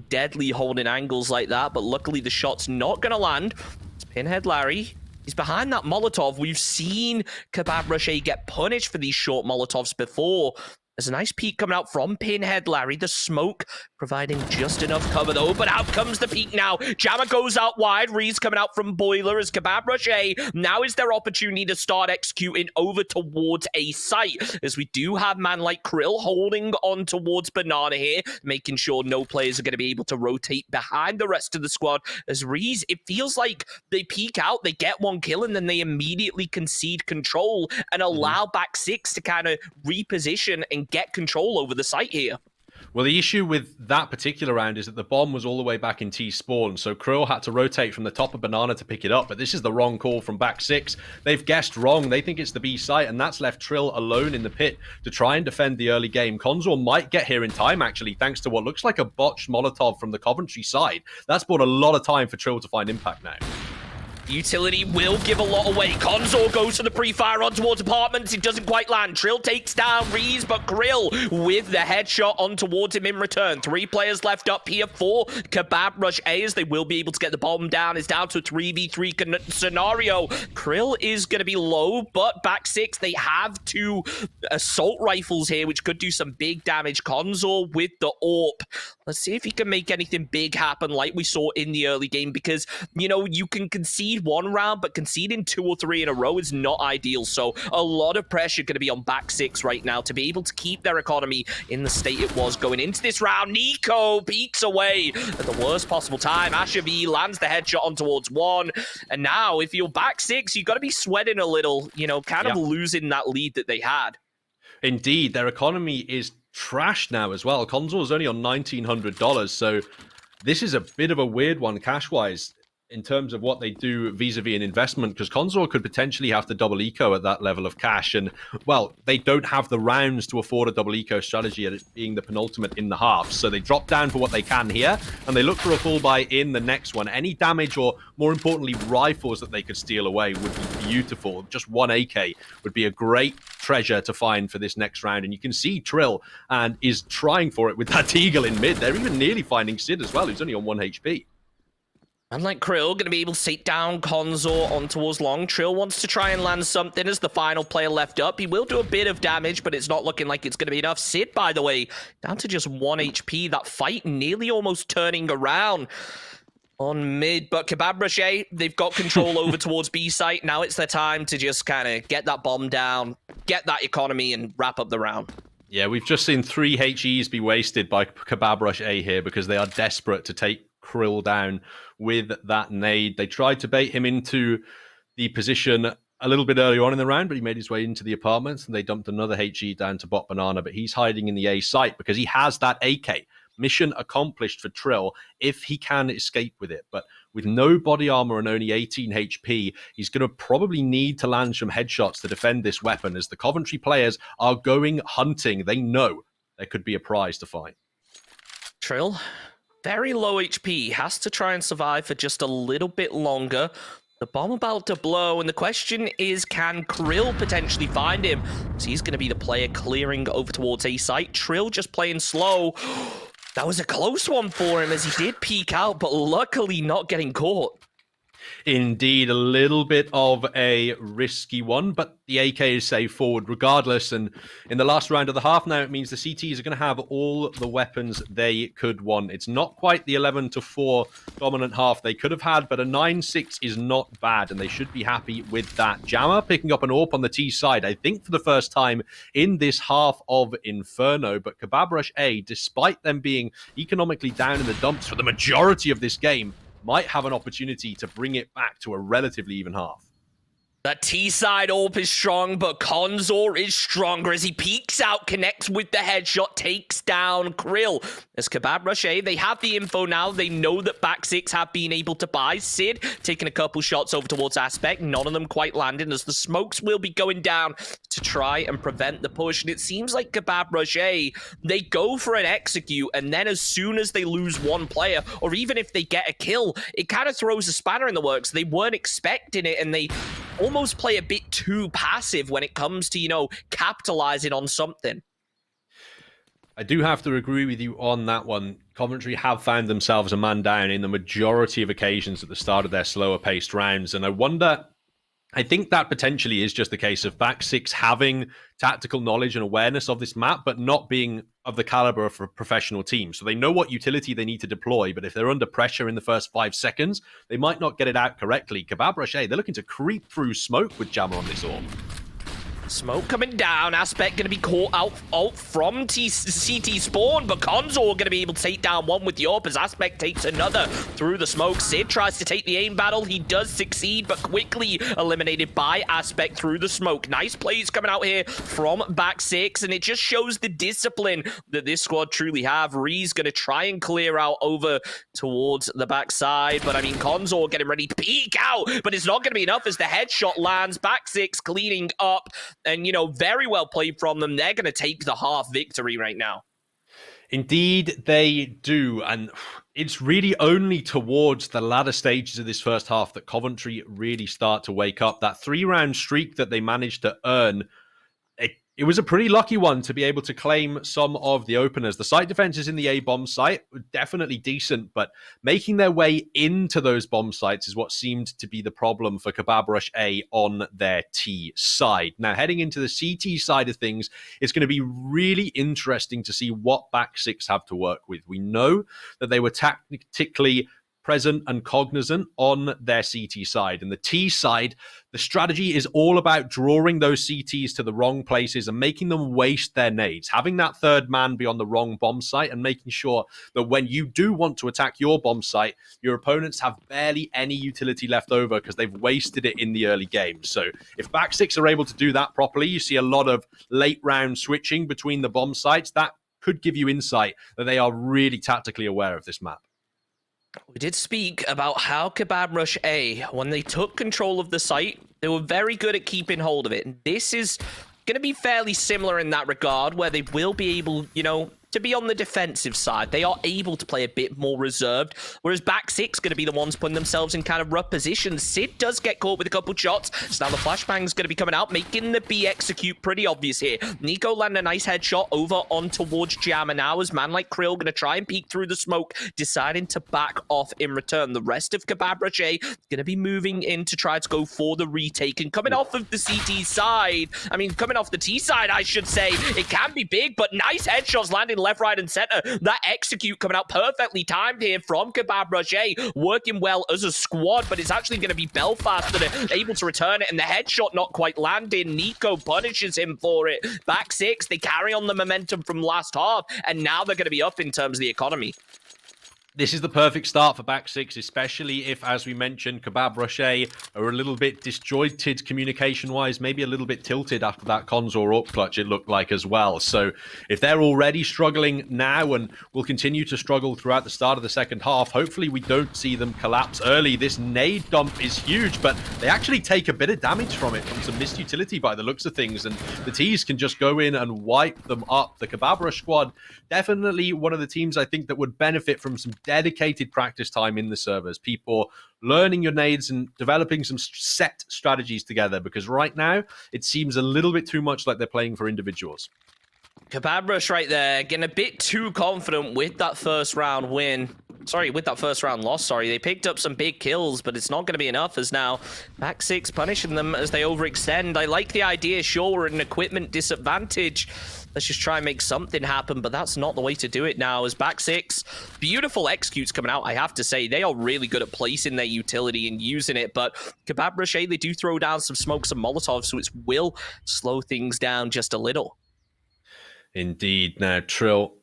deadly holding angles like that, but luckily the shot's not going to land. It's Pinhead Larry. He's behind that Molotov. We've seen Kebab Rush A get punished for these short Molotovs before. There's a nice peek coming out from Pinhead Larry. The smoke providing just enough cover, though. But out comes the peek now. Jammer goes out wide. Reed's coming out from Boiler as Kebab Rush A. Now is their opportunity to start executing over towards a site, as we do have man like Krill holding on towards Banana here, making sure no players are going to be able to rotate behind the rest of the squad. As Reeds, it feels like they peek out, they get 1 kill, and then they immediately concede control and allow back six to kind of reposition and get control over the site here. Well, the issue with that particular round is that the bomb was all the way back in T-spawn, so Krill had to rotate from the top of Banana to pick it up, but this is the wrong call from back six. They've guessed wrong. They think it's the B site, and that's left Trill alone in the pit to try and defend the early game. Consor might get here in time, actually, thanks to what looks like a botched Molotov from the Coventry side. That's bought a lot of time for Trill to find impact now. Utility will give a lot away. Consor goes for the pre-fire on towards apartments. It doesn't quite land. Trill takes down Reese, but Krill with the headshot on towards him in return. 3 players left up here for Kebab Rush A, as they will be able to get the bomb down. It's down to a 3v3 scenario. Krill is going to be low, but back 6, they have 2 assault rifles here, which could do some big damage. Consor with the AWP. Let's see if he can make anything big happen like we saw in the early game, because, you know, you can concede one round, but conceding 2 or 3 in a row is not ideal. So a lot of pressure going to be on back 6 right now to be able to keep their economy in the state it was going into this round. Nico peeks away at the worst possible time. Asher V lands the headshot on towards 1. And now, if you're back 6, you've got to be sweating a little, you know, kind of losing that lead that they had. Indeed, their economy is trashed now as well. Consor is only on $1,900, so this is a bit of a weird one cash-wise in terms of what they do vis-a-vis an investment, because Consor could potentially have to double eco at that level of cash, and, well, they don't have the rounds to afford a double eco strategy at it being the penultimate in the half, so they drop down for what they can here, and they look for a full buy in the next one. Any damage, or more importantly, rifles that they could steal away would be beautiful. Just 1 AK would be a great treasure to find for this next round, and you can see Trill and is trying for it with that Eagle in mid. They're even nearly finding Sid as well, who's only on 1 HP. Unlike Krill, going to be able to take down Consor on towards long. Trill wants to try and land something as the final player left up. He will do a bit of damage, but it's not looking like it's going to be enough. Sid, by the way, down to just 1 HP. That fight nearly almost turning around on mid. But Kebab Brochet, they've got control over towards B site. Now it's their time to just kind of get that bomb down, get that economy, and wrap up the round. Yeah, we've just seen 3 HEs be wasted by Kebab Rush A here because they are desperate to take Krill down with that nade. They tried to bait him into the position a little bit earlier on in the round, but he made his way into the apartments, and they dumped another HE down to bot Banana, but he's hiding in the A site because he has that AK. Mission accomplished for Trill if he can escape with it, but with no body armor and only 18 HP, he's going to probably need to land some headshots to defend this weapon, as the Coventry players are going hunting. They know there could be a prize to find. Trill, very low HP, has to try and survive for just a little bit longer. The bomb about to blow, and the question is, can Krill potentially find him? So he's going to be the player clearing over towards A site. Trill just playing slow. That was a close one for him, as he did peek out, but luckily not getting caught. Indeed, a little bit of a risky one, but the AK is safe forward regardless. And in the last round of the half now, it means the CTs are going to have all the weapons they could want. It's not quite the 11-4 dominant half they could have had, but a 9-6 is not bad, and they should be happy with that. Jammer picking up an AWP on the T side, I think for the first time in this half of Inferno. But Kebab Rush A, despite them being economically down in the dumps for the majority of this game, might have an opportunity to bring it back to a relatively even half. That T-side AWP is strong, but Consor is stronger as he peeks out, connects with the headshot, takes down Krill. As Kebab Rush A, they have the info now. They know that back 6 have been able to buy. Sid taking a couple shots over towards Aspect, none of them quite landing, as the smokes will be going down to try and prevent the push. And it seems like Kebab Rush A, they go for an execute, and then as soon as they lose one player, or even if they get a kill, it kind of throws a spanner in the works. They weren't expecting it, and they almost play a bit too passive when it comes to, you know, capitalizing on something. I do have to agree with you on that one. Coventry have found themselves a man down in the majority of occasions at the start of their slower paced rounds, and I think that potentially is just the case of back 6 having tactical knowledge and awareness of this map, but not being of the caliber of a professional team. So they know what utility they need to deploy, but if they're under pressure in the first 5 seconds, they might not get it out correctly. Kebab Rush A, they're looking to creep through smoke with Jammer on this AWP. Smoke coming down. Aspect going to be caught out from CT spawn, but Consor going to be able to take down one with the AWP as Aspect takes another through the smoke. Sid tries to take the aim battle. He does succeed, but quickly eliminated by Aspect through the smoke. Nice plays coming out here from back six, and it just shows the discipline that this squad truly have. Ree's going to try and clear out over towards the backside, but I mean, Consor getting ready to peek out, but it's not going to be enough as the headshot lands. Back six cleaning up. And, you know, very well played from them. They're going to take the half victory right now. Indeed, they do. And it's really only towards the latter stages of this first half that Coventry really start to wake up. That 3-round streak that they managed to earn, it was a pretty lucky one to be able to claim some of the openers. The site defenses in the A-bomb site were definitely decent, but making their way into those bomb sites is what seemed to be the problem for Kebab Rush A on their T side. Now, heading into the CT side of things, it's going to be really interesting to see what back six have to work with. We know that they were tactically present and cognizant on their CT side. And the T side, the strategy is all about drawing those CTs to the wrong places and making them waste their nades, having that third man be on the wrong bomb site and making sure that when you do want to attack your bomb site, your opponents have barely any utility left over because they've wasted it in the early game. So if back six are able to do that properly, you see a lot of late round switching between the bomb sites. That could give you insight that they are really tactically aware of this map. We did speak about how Kebab Rush A, when they took control of the site, they were very good at keeping hold of it. And this is going to be fairly similar in that regard, where they will be able, you know, to be on the defensive side. They are able to play a bit more reserved, whereas back six going to be the ones putting themselves in kind of rough positions. Sid does get caught with a couple shots, so now the flashbang's going to be coming out, making the B execute pretty obvious here. Nico land a nice headshot over on towards Jammer now, as man like Krill going to try and peek through the smoke, deciding to back off in return. The rest of Kebab Rush A going to be moving in to try to go for the retake, and coming off of the CT side, I mean, coming off the T side, I should say, it can be big, but nice headshots landing left, right, and center. That execute coming out perfectly timed here from Kebab Rush A, working well as a squad, but it's actually going to be Belfast that are able to return it, and the headshot not quite landing. Nico punishes him for it. Back six, they carry on the momentum from last half, and now they're going to be up in terms of the economy. This is the perfect start for back six, especially if, as we mentioned, Kebab Rush A are a little bit disjointed communication-wise, maybe a little bit tilted after that Consor up clutch, it looked like as well. So if they're already struggling now and will continue to struggle throughout the start of the second half, hopefully we don't see them collapse early. This nade dump is huge, but they actually take a bit of damage from it, from some missed utility by the looks of things, and the T's can just go in and wipe them up. The Kebab Rush squad, definitely one of the teams I think that would benefit from some dedicated practice time in the servers, people learning your nades and developing some set strategies together, because right now it seems a little bit too much like they're playing for individuals. Kebab Rush right there, getting a bit too confident with that first round win. Sorry, with that first round loss, sorry. They picked up some big kills, but it's not going to be enough, as now back six punishing them as they overextend. I like the idea, sure, we're at an equipment disadvantage. Let's just try and make something happen, but that's not the way to do it now, as back six, beautiful executes coming out, I have to say. They are really good at placing their utility and using it, but Kebab Rush A, they do throw down some smoke, some Molotovs, so it will slow things down just a little. Indeed. Now, Trill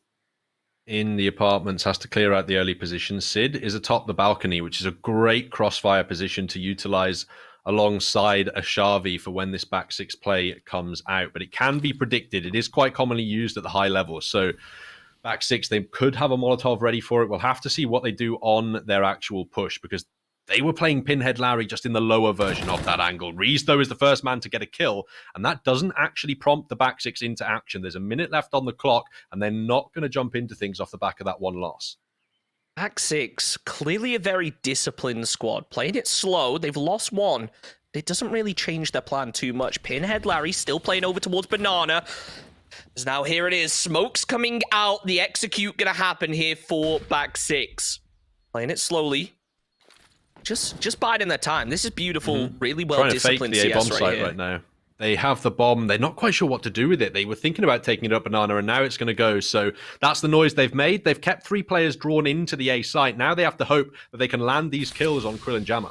in the apartments has to clear out the early position. Sid is atop the balcony, which is a great crossfire position to utilize alongside a Shavi for when this back six play comes out. But it can be predicted. It is quite commonly used at the high level. So back six, they could have a Molotov ready for it. We'll have to see what they do on their actual push, because they were playing Pinhead Larry just in the lower version of that angle. Reese, though, is the first man to get a kill, and that doesn't actually prompt the back six into action. There's a minute left on the clock, and they're not going to jump into things off the back of that one loss. Back six, clearly a very disciplined squad. Playing it slow, they've lost one. It doesn't really change their plan too much. Pinhead Larry still playing over towards Banana. As now here it is. Smoke's coming out. The execute going to happen here for back six. Playing it slowly. Just biding their time. This is beautiful, really well disciplined CS trying to fake the A-bomb site right now. They have the bomb. They're not quite sure what to do with it. They were thinking about taking it up Banana, and now it's going to go. So that's the noise they've made. They've kept 3 players drawn into the A site. Now they have to hope that they can land these kills on Krill and Jammer.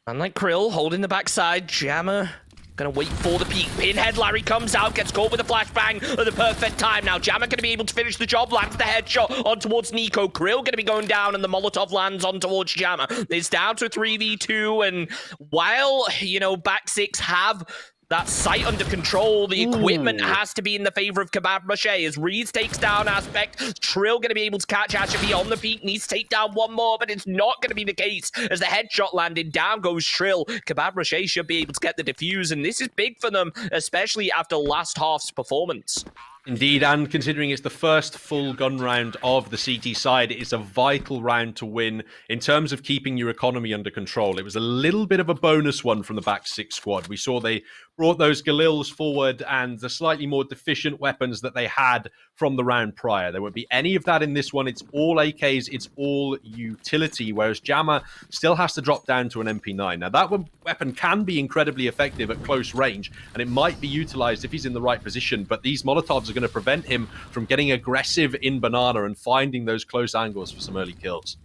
And like Krill, holding the backside. Jammer Gonna wait for the peek. Pinhead Larry comes out, gets caught with a flashbang at the perfect time. Now Jammer gonna be able to finish the job, lands the headshot on towards Nico. Krill gonna be going down, and the Molotov lands on towards Jammer. It's down to 3v2, and while, you know, back six have that site under control, the equipment has to be in the favor of Kebab Mache. As Reeds takes down Aspect, Trill going to be able to catch Ashavi on the peak, needs to take down one more, but it's not going to be the case as the headshot landed. Down goes Trill. Kebab Mache should be able to get the defuse, and this is big for them, especially after last half's performance. Indeed, and considering it's the first full gun round of the CT side, it's a vital round to win in terms of keeping your economy under control. It was a little bit of a bonus one from the back six squad. We saw they brought those Galils forward and the slightly more deficient weapons that they had from the round prior. There won't be any of that in this one. It's all AKs, it's all utility, whereas Jammer still has to drop down to an MP9. Now, that weapon can be incredibly effective at close range, and it might be utilized if he's in the right position, but these Molotovs are going to prevent him from getting aggressive in Banana and finding those close angles for some early kills.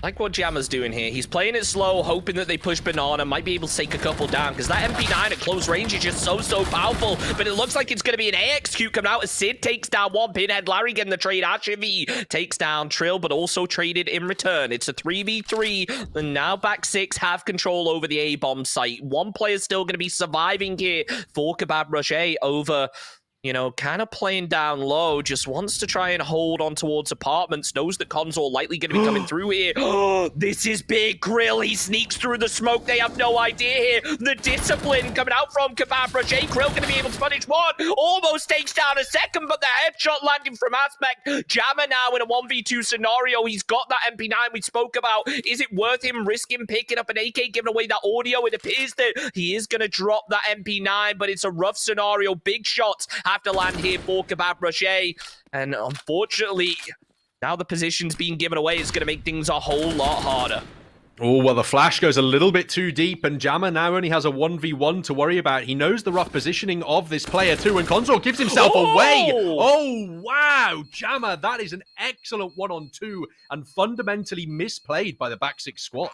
Like what Jammer's doing here. He's playing it slow, hoping that they push Banana, might be able to take a couple down, because that MP9 at close range is just so powerful. But it looks like it's going to be an AXQ coming out as Sid takes down one. Pinhead Larry getting the trade. Ashavi takes down Trill, but also traded in return. It's a 3v3, and now back six have control over the A-bomb site. One player's still going to be surviving here for Kebab Rocher over, you know, kind of playing down low, just wants to try and hold on towards apartments, knows that Console likely going to be coming through here. Oh, this is big. Grill, he sneaks through the smoke. They have no idea here. The discipline coming out from Kebab Rocher. Grill going to be able to punish one. Almost takes down a second, but the headshot landing from Aspect. Jammer now in a 1v2 scenario. He's got that MP9 we spoke about. Is it worth him risking picking up an AK, giving away that audio? It appears that he is going to drop that MP9, but it's a rough scenario. Big shots have to land here for Kebab Rocher, and unfortunately, now the position's being given away. It's going to make things a whole lot harder. Oh, well, the flash goes a little bit too deep, and Jammer now only has a 1v1 to worry about. He knows the rough positioning of this player too, and Console gives himself away. Oh, wow. Jammer, that is an excellent 1-on-2 and fundamentally misplayed by the back six squad.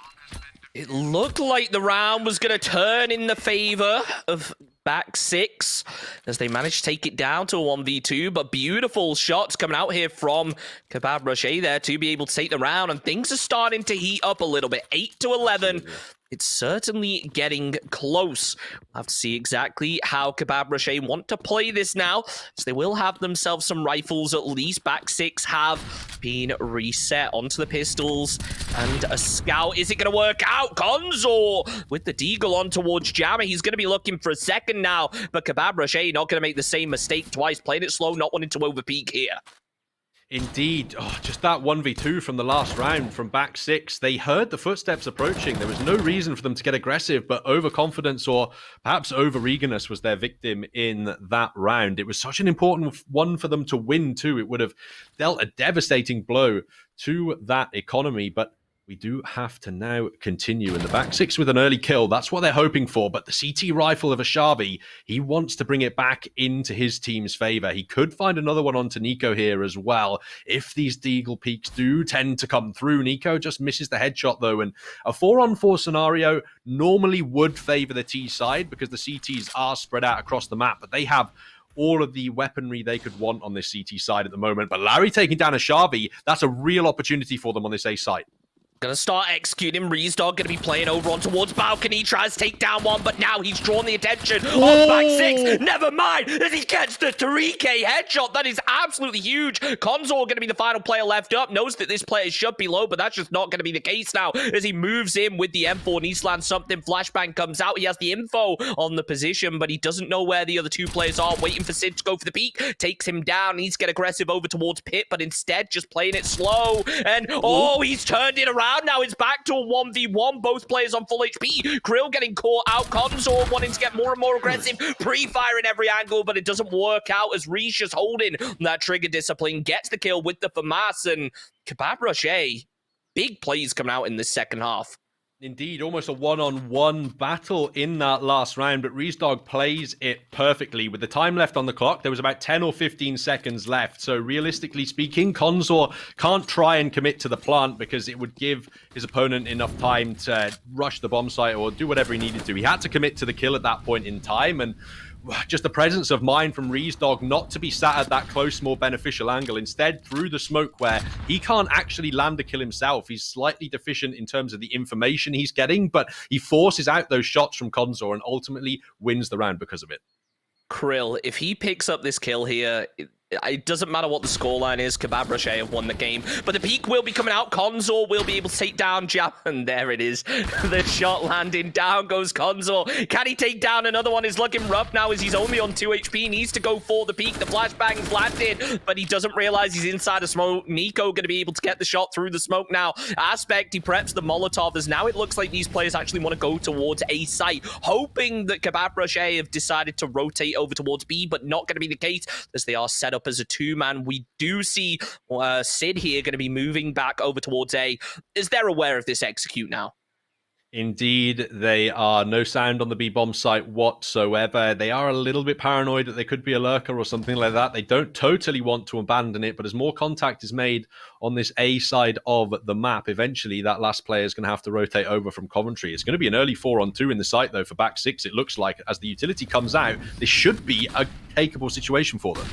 It looked like the round was going to turn in the favor of back six as they managed to take it down to a 1v2, but beautiful shots coming out here from Kebab Rocher there to be able to take the round, and things are starting to heat up a little bit. 8-11. It's certainly getting close. We'll have to see exactly how Kebab Rocher want to play this now. So they will have themselves some rifles. At least back six have been reset onto the pistols and a scout. Is it going to work out? Console with the deagle on towards Jammer. He's going to be looking for a second now, but Kebab Rocher not going to make the same mistake twice. Playing it slow, not wanting to overpeak here. Indeed. Oh, just that 1v2 from the last round from back six. They heard the footsteps approaching. There was no reason for them to get aggressive, but overconfidence or perhaps over-eagerness was their victim in that round. It was such an important one for them to win too. It would have dealt a devastating blow to that economy, but we do have to now continue in the back six with an early kill. That's what they're hoping for. But the CT rifle of Ashavi, he wants to bring it back into his team's favor. He could find another one onto Nico here as well. If these deagle peaks do tend to come through, Nico just misses the headshot though. And a 4-on-4 scenario normally would favor the T side because the CTs are spread out across the map, but they have all of the weaponry they could want on this CT side at the moment. But Larry taking down Ashavi, that's a real opportunity for them on this A site. Gonna start executing. Reesdog gonna be playing over on towards balcony. Tries to take down one, but now he's drawn the attention of back six. Never mind, as he gets the 3K headshot. That is absolutely huge. Console gonna be the final player left up. Knows that this player should be low, but that's just not gonna be the case now. As he moves in with the M4, needs to land something. Flashbang comes out. He has the info on the position, but he doesn't know where the other two players are. Waiting for Sid to go for the peek. Takes him down. Needs to get aggressive over towards Pit, but instead just playing it slow. And oh, he's turned it around. Now it's back to a 1v1. Both players on full HP. Krill getting caught out. Console wanting to get more and more aggressive. Pre-firing every angle, but it doesn't work out as Reesh is holding that trigger discipline. Gets the kill with the FAMAS, and Kebab Rocher. Big plays coming out in this second half. Indeed, almost a one-on-one battle in that last round, but Reesdog plays it perfectly. With the time left on the clock, there was about 10 or 15 seconds left. So realistically speaking, Consor can't try and commit to the plant because it would give his opponent enough time to rush the bomb site or do whatever he needed to. He had to commit to the kill at that point in time, and just the presence of mind from Reesdog not to be sat at that close, more beneficial angle. Instead, through the smoke where he can't actually land a kill himself. He's slightly deficient in terms of the information he's getting, but he forces out those shots from Consor and ultimately wins the round because of it. Krill, if he picks up this kill here, it doesn't matter what the scoreline is. Kebab Roche have won the game, but the peak will be coming out. Consor will be able to take down Jam, and there it is. The shot landing. Down goes Consor. Can he take down another one? Is looking rough now as he's only on 2 HP. He needs to go for the peak. The flashbang's landed, but he doesn't realize he's inside of smoke. Nico going to be able to get the shot through the smoke now. Aspect, he preps the Molotov, as now it looks like these players actually want to go towards A site, hoping that Kebab Roche have decided to rotate over towards B, but not going to be the case as they are set up as a two-man. We do see Sid here going to be moving back over towards A. Is they're aware of this execute now? Indeed, they are. No sound on the B bomb site whatsoever. They are a little bit paranoid that there could be a lurker or something like that. They don't totally want to abandon it, but as more contact is made on this A side of the map, eventually that last player is going to have to rotate over from Coventry. It's going to be an early 4-on-2 in the site, though, for back six. It looks like as the utility comes out, this should be a takeable situation for them.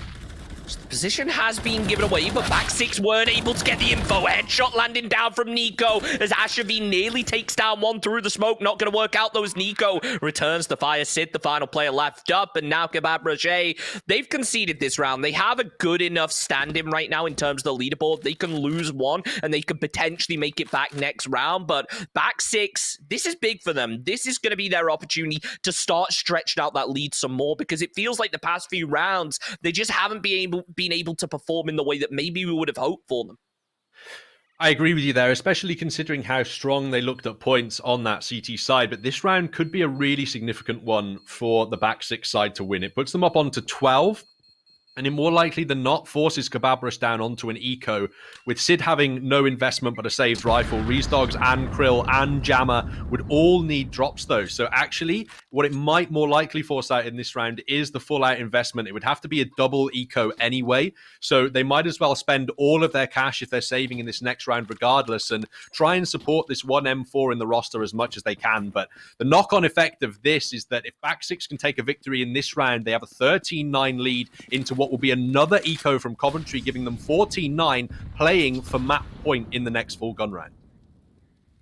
The position has been given away, but back six weren't able to get the info. Headshot landing down from Nico as Ashavine nearly takes down one through the smoke. Not going to work out those. Nico returns the fire. Sid, the final player left up, and now Kebab Roche. They've conceded this round. They have a good enough stand-in right now in terms of the leaderboard. They can lose one, and they could potentially make it back next round, but back six, this is big for them. This is going to be their opportunity to start stretching out that lead some more, because it feels like the past few rounds, they just haven't been able to perform in the way that maybe we would have hoped for them. I agree with you there, especially considering how strong they looked at points on that CT side. But this round could be a really significant one for the back six side to win. It puts them up onto 12. And it more likely than not forces Kebabrush down onto an eco, with Sid having no investment but a saved rifle. Reesdogs and Krill and Jammer would all need drops though. So actually, what it might more likely force out in this round is the full out investment. It would have to be a double eco anyway. So they might as well spend all of their cash if they're saving in this next round regardless, and try and support this one M4 in the roster as much as they can. But the knock-on effect of this is that if back six can take a victory in this round, they have a 13-9 lead into what will be another eco from Coventry, giving them 14-9, playing for map point in the next full gun round.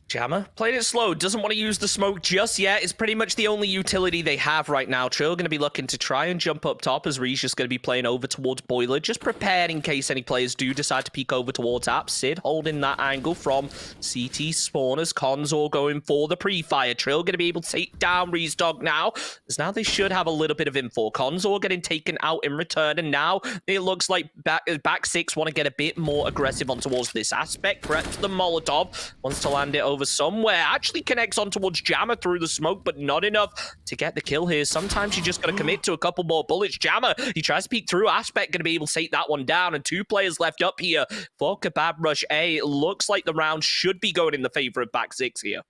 Jammer playing it slow, doesn't want to use the smoke just yet. It's pretty much the only utility they have right now. Trill going to be looking to try and jump up top as Ree's just going to be playing over towards Boiler, just prepared in case any players do decide to peek over towards App. Sid holding that angle from CT spawners. Consor going for the pre-fire. Trill going to be able to take down Ree's dog now, as now they should have a little bit of info. Consor getting taken out in return, and now it looks like back six want to get a bit more aggressive on towards this aspect. Preps the Molotov, wants to land it over somewhere, actually connects on towards Jammer through the smoke, but not enough to get the kill here. Sometimes you just got to commit to a couple more bullets. Jammer, he tries to peek through. Aspect going to be able to take that one down, and two players left up here for Kebab Rush A. It looks like the round should be going in the favor of back six here.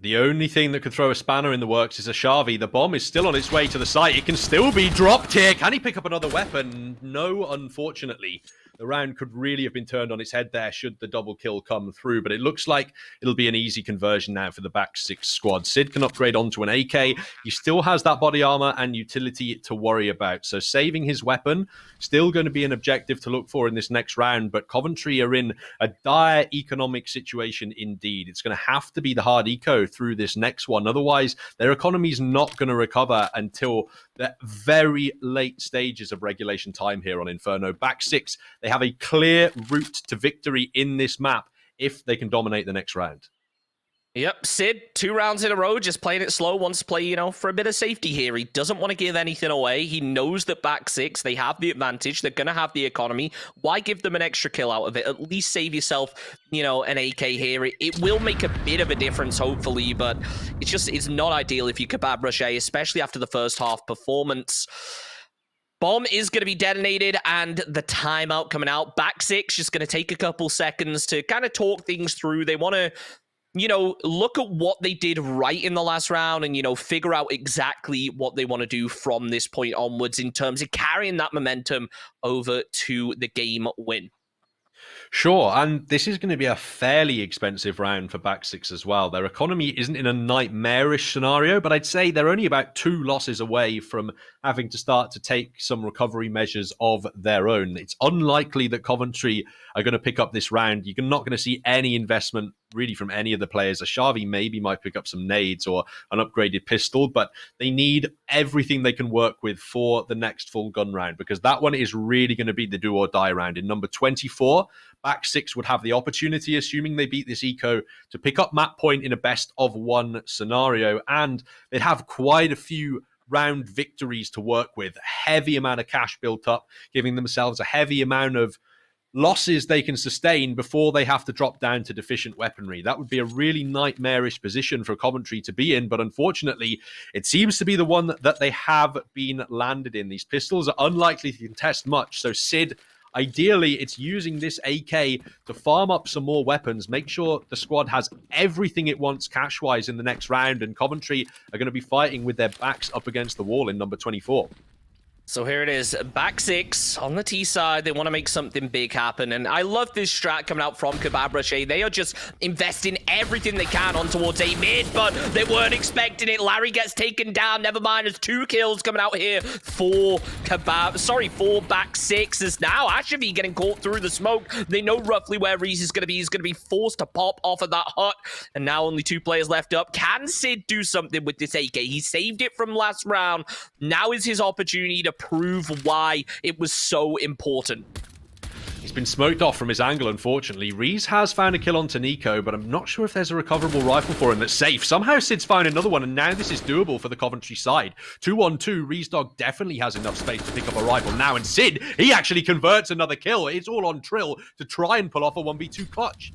The only thing that could throw a spanner in the works is a Shavi. The bomb is still on its way to the site. It can still be dropped here. Can he pick up another weapon? No, unfortunately. The round could really have been turned on its head there should the double kill come through, but it looks like it'll be an easy conversion now for the back six squad. Sid can upgrade onto an AK. He still has that body armor and utility to worry about, so saving his weapon, still going to be an objective to look for in this next round, but Coventry are in a dire economic situation indeed. It's going to have to be the hard eco through this next one, otherwise their economy's not going to recover until the very late stages of regulation time here on Inferno. Back six, they have a clear route to victory in this map if they can dominate the next round. Yep, Sid, 2 rounds in a row, just playing it slow, wants to play, for a bit of safety here. He doesn't want to give anything away. He knows that back six, they have the advantage. They're going to have the economy. Why give them an extra kill out of it? At least save yourself, an AK here. It will make a bit of a difference, hopefully, but it's not ideal if you Kebab Rush A, especially after the first half performance. Bomb is going to be detonated, and the timeout coming out. Back six just going to take a couple seconds to kind of talk things through. They want to you know, look at what they did right in the last round and, you know, figure out exactly what they want to do from this point onwards in terms of carrying that momentum over to the game win. Sure, and this is going to be a fairly expensive round for back six as well. Their economy isn't in a nightmarish scenario, but I'd say they're only about 2 losses away from having to start to take some recovery measures of their own. It's unlikely that Coventry are going to pick up this round. You're not going to see any investment really from any of the players. Ashavi maybe might pick up some nades or an upgraded pistol, but they need everything they can work with for the next full gun round, because that one is really going to be the do or die round. In number 24, back six would have the opportunity, assuming they beat this eco, to pick up map point in a best of 1 scenario, and they'd have quite a few round victories to work with. A heavy amount of cash built up, giving themselves a heavy amount of losses they can sustain before they have to drop down to deficient weaponry. That would be a really nightmarish position for Coventry to be in, but unfortunately, it seems to be the one that they have been landed in. These pistols are unlikely to contest much, so Sid, ideally, it's using this AK to farm up some more weapons, make sure the squad has everything it wants cash-wise in the next round, and Coventry are going to be fighting with their backs up against the wall in number 24. So here it is, back six on the T side. They want to make something big happen, and I love this strat coming out from Kebab Rushe. They are just investing everything they can on towards A mid, but they weren't expecting it. Larry gets taken down. Never mind, there's 2 kills coming out here for for back six. Is now Ashavi getting caught through the smoke. They know roughly where Reese is going to be. He's going to be forced to pop off of that hut, and now only 2 players left up. Can Sid do something with this AK? He saved it from last round. Now is his opportunity to prove why it was so important. He's been smoked off from his angle, unfortunately. Reese has found a kill onto Nico, but I'm not sure if there's a recoverable rifle for him that's safe. Somehow Sid's found another one, and now this is doable for the Coventry side. 2-on-2, Reese Dog definitely has enough space to pick up a rifle now, and Sid, he actually converts another kill. It's all on Trill to try and pull off a 1v2 clutch.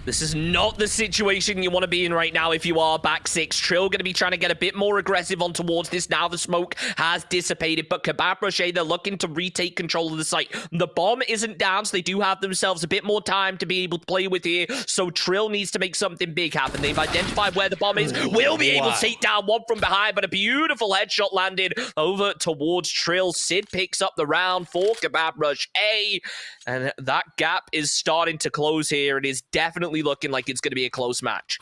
This is not the situation you want to be in right now if you are back six. Trill going to be trying to get a bit more aggressive on towards this now. The smoke has dissipated, but Kebab Rocher, they're looking to retake control of the site. The bomb isn't down, so they do have themselves a bit more time to be able to play with here. So Trill needs to make something big happen. They've identified where the bomb is. Will be able to take down one from behind, but a beautiful headshot landed over towards Trill. Sid picks up the round for Kebab Rush A, and that gap is starting to close here. It is definitely looking like it's going to be a close match.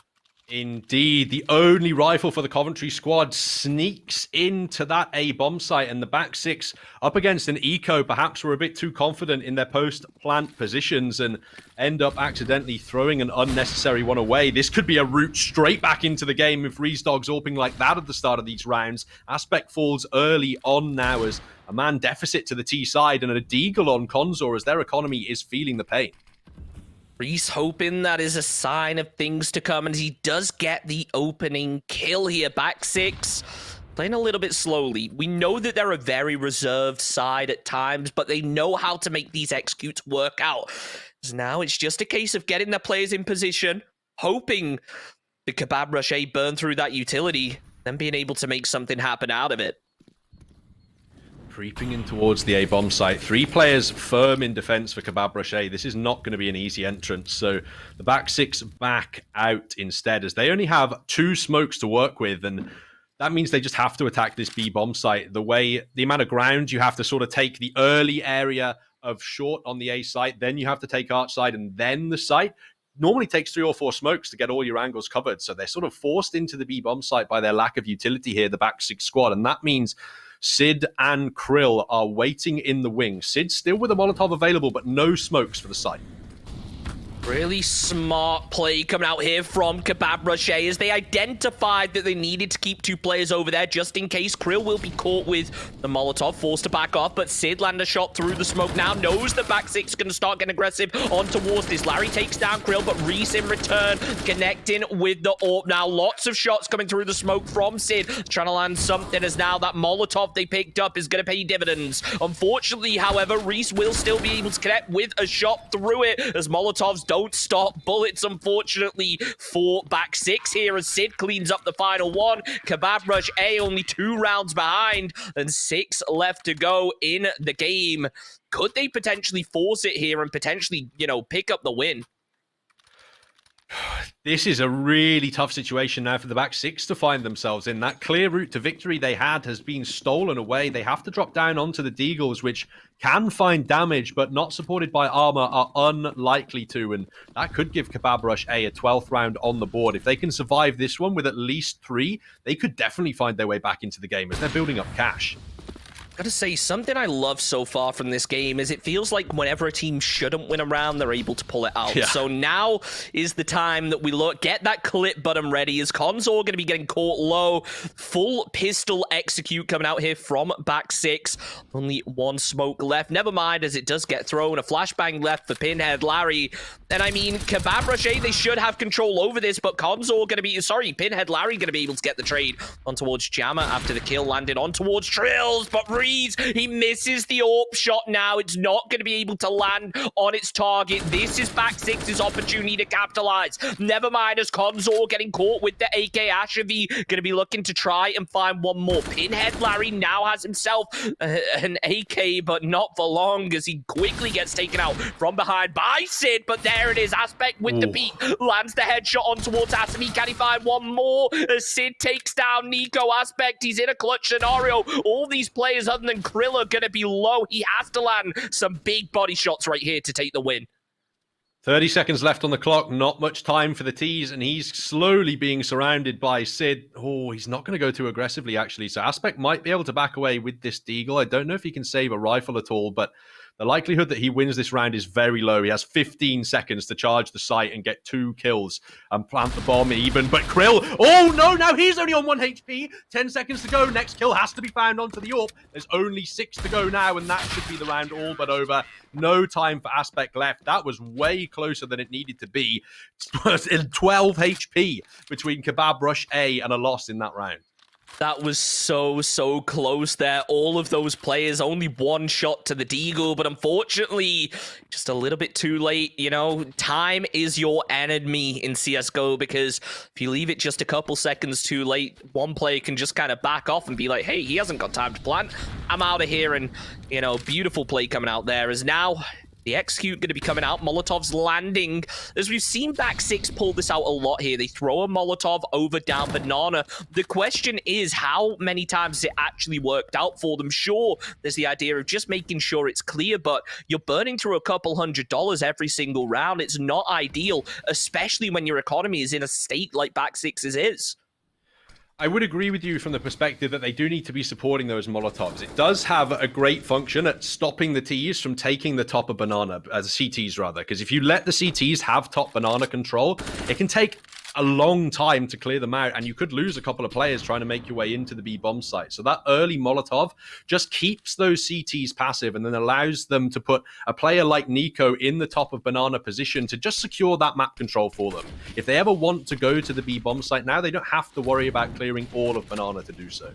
Indeed, the only rifle for the Coventry squad sneaks into that A bomb site, and the back six up against an eco perhaps were a bit too confident in their post-plant positions and end up accidentally throwing an unnecessary one away. This could be a route straight back into the game if Reese Dog's AWPing like that at the start of these rounds. Aspect falls early on now as a man deficit to the T side and a deagle on Consor as their economy is feeling the pain. Reese hoping that is a sign of things to come, and he does get the opening kill here. Back six, playing a little bit slowly. We know that they're a very reserved side at times, but they know how to make these executes work out. So now it's just a case of getting their players in position, hoping the Kebab Rush A burn through that utility, then being able to make something happen out of it. Creeping in towards the A-bomb site. 3 players firm in defense for Kebab Rush A. This is not going to be an easy entrance, so the back six back out instead, as they only have 2 smokes to work with, and that means they just have to attack this B-bomb site. The amount of ground you have to sort of take the early area of short on the A site, then you have to take arch side, and then the site normally takes 3 or 4 smokes to get all your angles covered, so they're sort of forced into the B-bomb site by their lack of utility here, the back six squad, and that means Sid and Krill are waiting in the wing. Sid still with a Molotov available, but no smokes for the site. Really smart play coming out here from Kebab Rush A as they identified that they needed to keep 2 players over there just in case. Krill will be caught with the Molotov, forced to back off, but Sid land a shot through the smoke now, knows the back six is going to start getting aggressive on towards this. Larry takes down Krill, but Reese in return connecting with the AWP. Now lots of shots coming through the smoke from Sid, trying to land something as now that Molotov they picked up is going to pay dividends. Unfortunately, however, Reese will still be able to connect with a shot through it as Molotovs don't stop bullets, unfortunately, for back six here as Sid cleans up the final one. Kebab Rush A only 2 rounds behind and 6 left to go in the game. Could they potentially force it here and potentially, you know, pick up the win? This is a really tough situation now for the back six to find themselves in. That clear route to victory they had has been stolen away. They have to drop down onto the Deagles, which can find damage, but not supported by armor, are unlikely to. And that could give Kebab Rush a 12th round on the board. If they can survive this one with at least 3, they could definitely find their way back into the game as they're building up cash. Gotta say, something I love so far from this game is it feels like whenever a team shouldn't win a round, they're able to pull it out. Yeah. So now is the time that we get that clip button ready. Is Consor going to be getting caught low? Full pistol execute coming out here from back six. Only one smoke left. Never mind, as it does get thrown. A flashbang left for Pinhead Larry. And I mean, Kebab Rush, they should have control over this, but Consor going to be, sorry, Pinhead Larry going to be able to get the trade on towards Jammer after the kill landed on towards Trills, but he misses the AWP shot now. It's not going to be able to land on its target. This is back six's opportunity to capitalize. Never mind, as Consor getting caught with the AK. Ashavi going to be looking to try and find one more. Pinhead Larry now has himself an AK, but not for long, as he quickly gets taken out from behind by Sid. But there it is. Aspect with the beat lands the headshot on towards Ashavi. Can he find one more? As Sid takes down Nico. Aspect, he's in a clutch scenario. All these players other than Krill are going to be low. He has to land some big body shots right here to take the win. 30 seconds left on the clock. Not much time for the tease, and he's slowly being surrounded by Sid. Oh, he's not going to go too aggressively, actually. So Aspect might be able to back away with this Deagle. I don't know if he can save a rifle at all, but the likelihood that he wins this round is very low. He has 15 seconds to charge the site and get 2 kills and plant the bomb even. But Krill, oh no, now he's only on 1 HP. 10 seconds to go. Next kill has to be found onto the AWP. There's only 6 to go now, and that should be the round all but over. No time for Aspect left. That was way closer than it needed to be. 12 HP between Kebab Rush A and a loss in that round. That was so close there. All of those players, only one shot to the Deagle, but unfortunately, just a little bit too late. You know, time is your enemy in CSGO, because if you leave it just a couple seconds too late, one player can just kind of back off and be like, hey, he hasn't got time to plant. I'm out of here. And, you know, beautiful play coming out there as now the execute going to be coming out. Molotov's landing. As we've seen back six pull this out a lot here. They throw a Molotov over down Banana. The question is, how many times has it actually worked out for them? Sure, there's the idea of just making sure it's clear, but you're burning through a couple $100 every single round. It's not ideal, especially when your economy is in a state like back six's is. I would agree with you from the perspective that they do need to be supporting those Molotovs. It does have a great function at stopping the Ts from taking the top of Banana, as CTs rather, because if you let the CTs have top Banana control, it can take a long time to clear them out, and you could lose a couple of players trying to make your way into the B bomb site. So that early Molotov just keeps those CTs passive and then allows them to put a player like Nico in the top of Banana position to just secure that map control for them. If they ever want to go to the B bomb site now, they don't have to worry about clearing all of Banana to do so.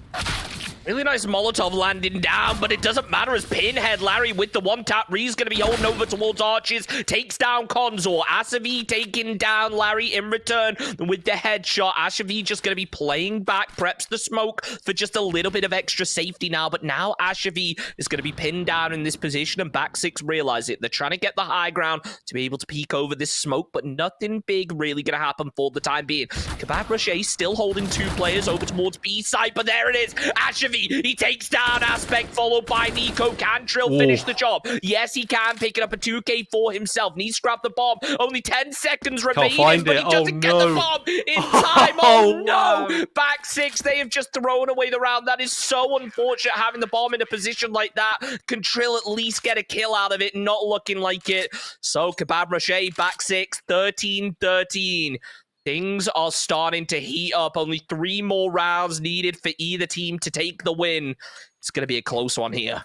Really nice Molotov landing down, but it doesn't matter as Pinhead Larry with the one-tap. Ree's going to be holding over towards Arches, takes down Consor. Asavi taking down Larry in return with the headshot. Ashavi just going to be playing back, preps the smoke for just a little bit of extra safety now, but now Ashavi is going to be pinned down in this position, and back six realize it. They're trying to get the high ground to be able to peek over this smoke, but nothing big really going to happen for the time being. Kebab Rush still holding 2 players over towards B side, but there it is. Ashavi, he takes down Aspect, followed by Nico. Can Trill finish the job? Yes, he can, picking up a 2K for himself. Needs to grab the bomb. Only 10 seconds remaining, but he doesn't get the bomb in time. Oh no! Back six, they have just thrown away the round. That is so unfortunate, having the bomb in a position like that. Can Trill at least get a kill out of it? Not looking like it. So Kebab Rush back six, 13-13. Things are starting to heat up. Only 3 more rounds needed for either team to take the win. It's going to be a close one here.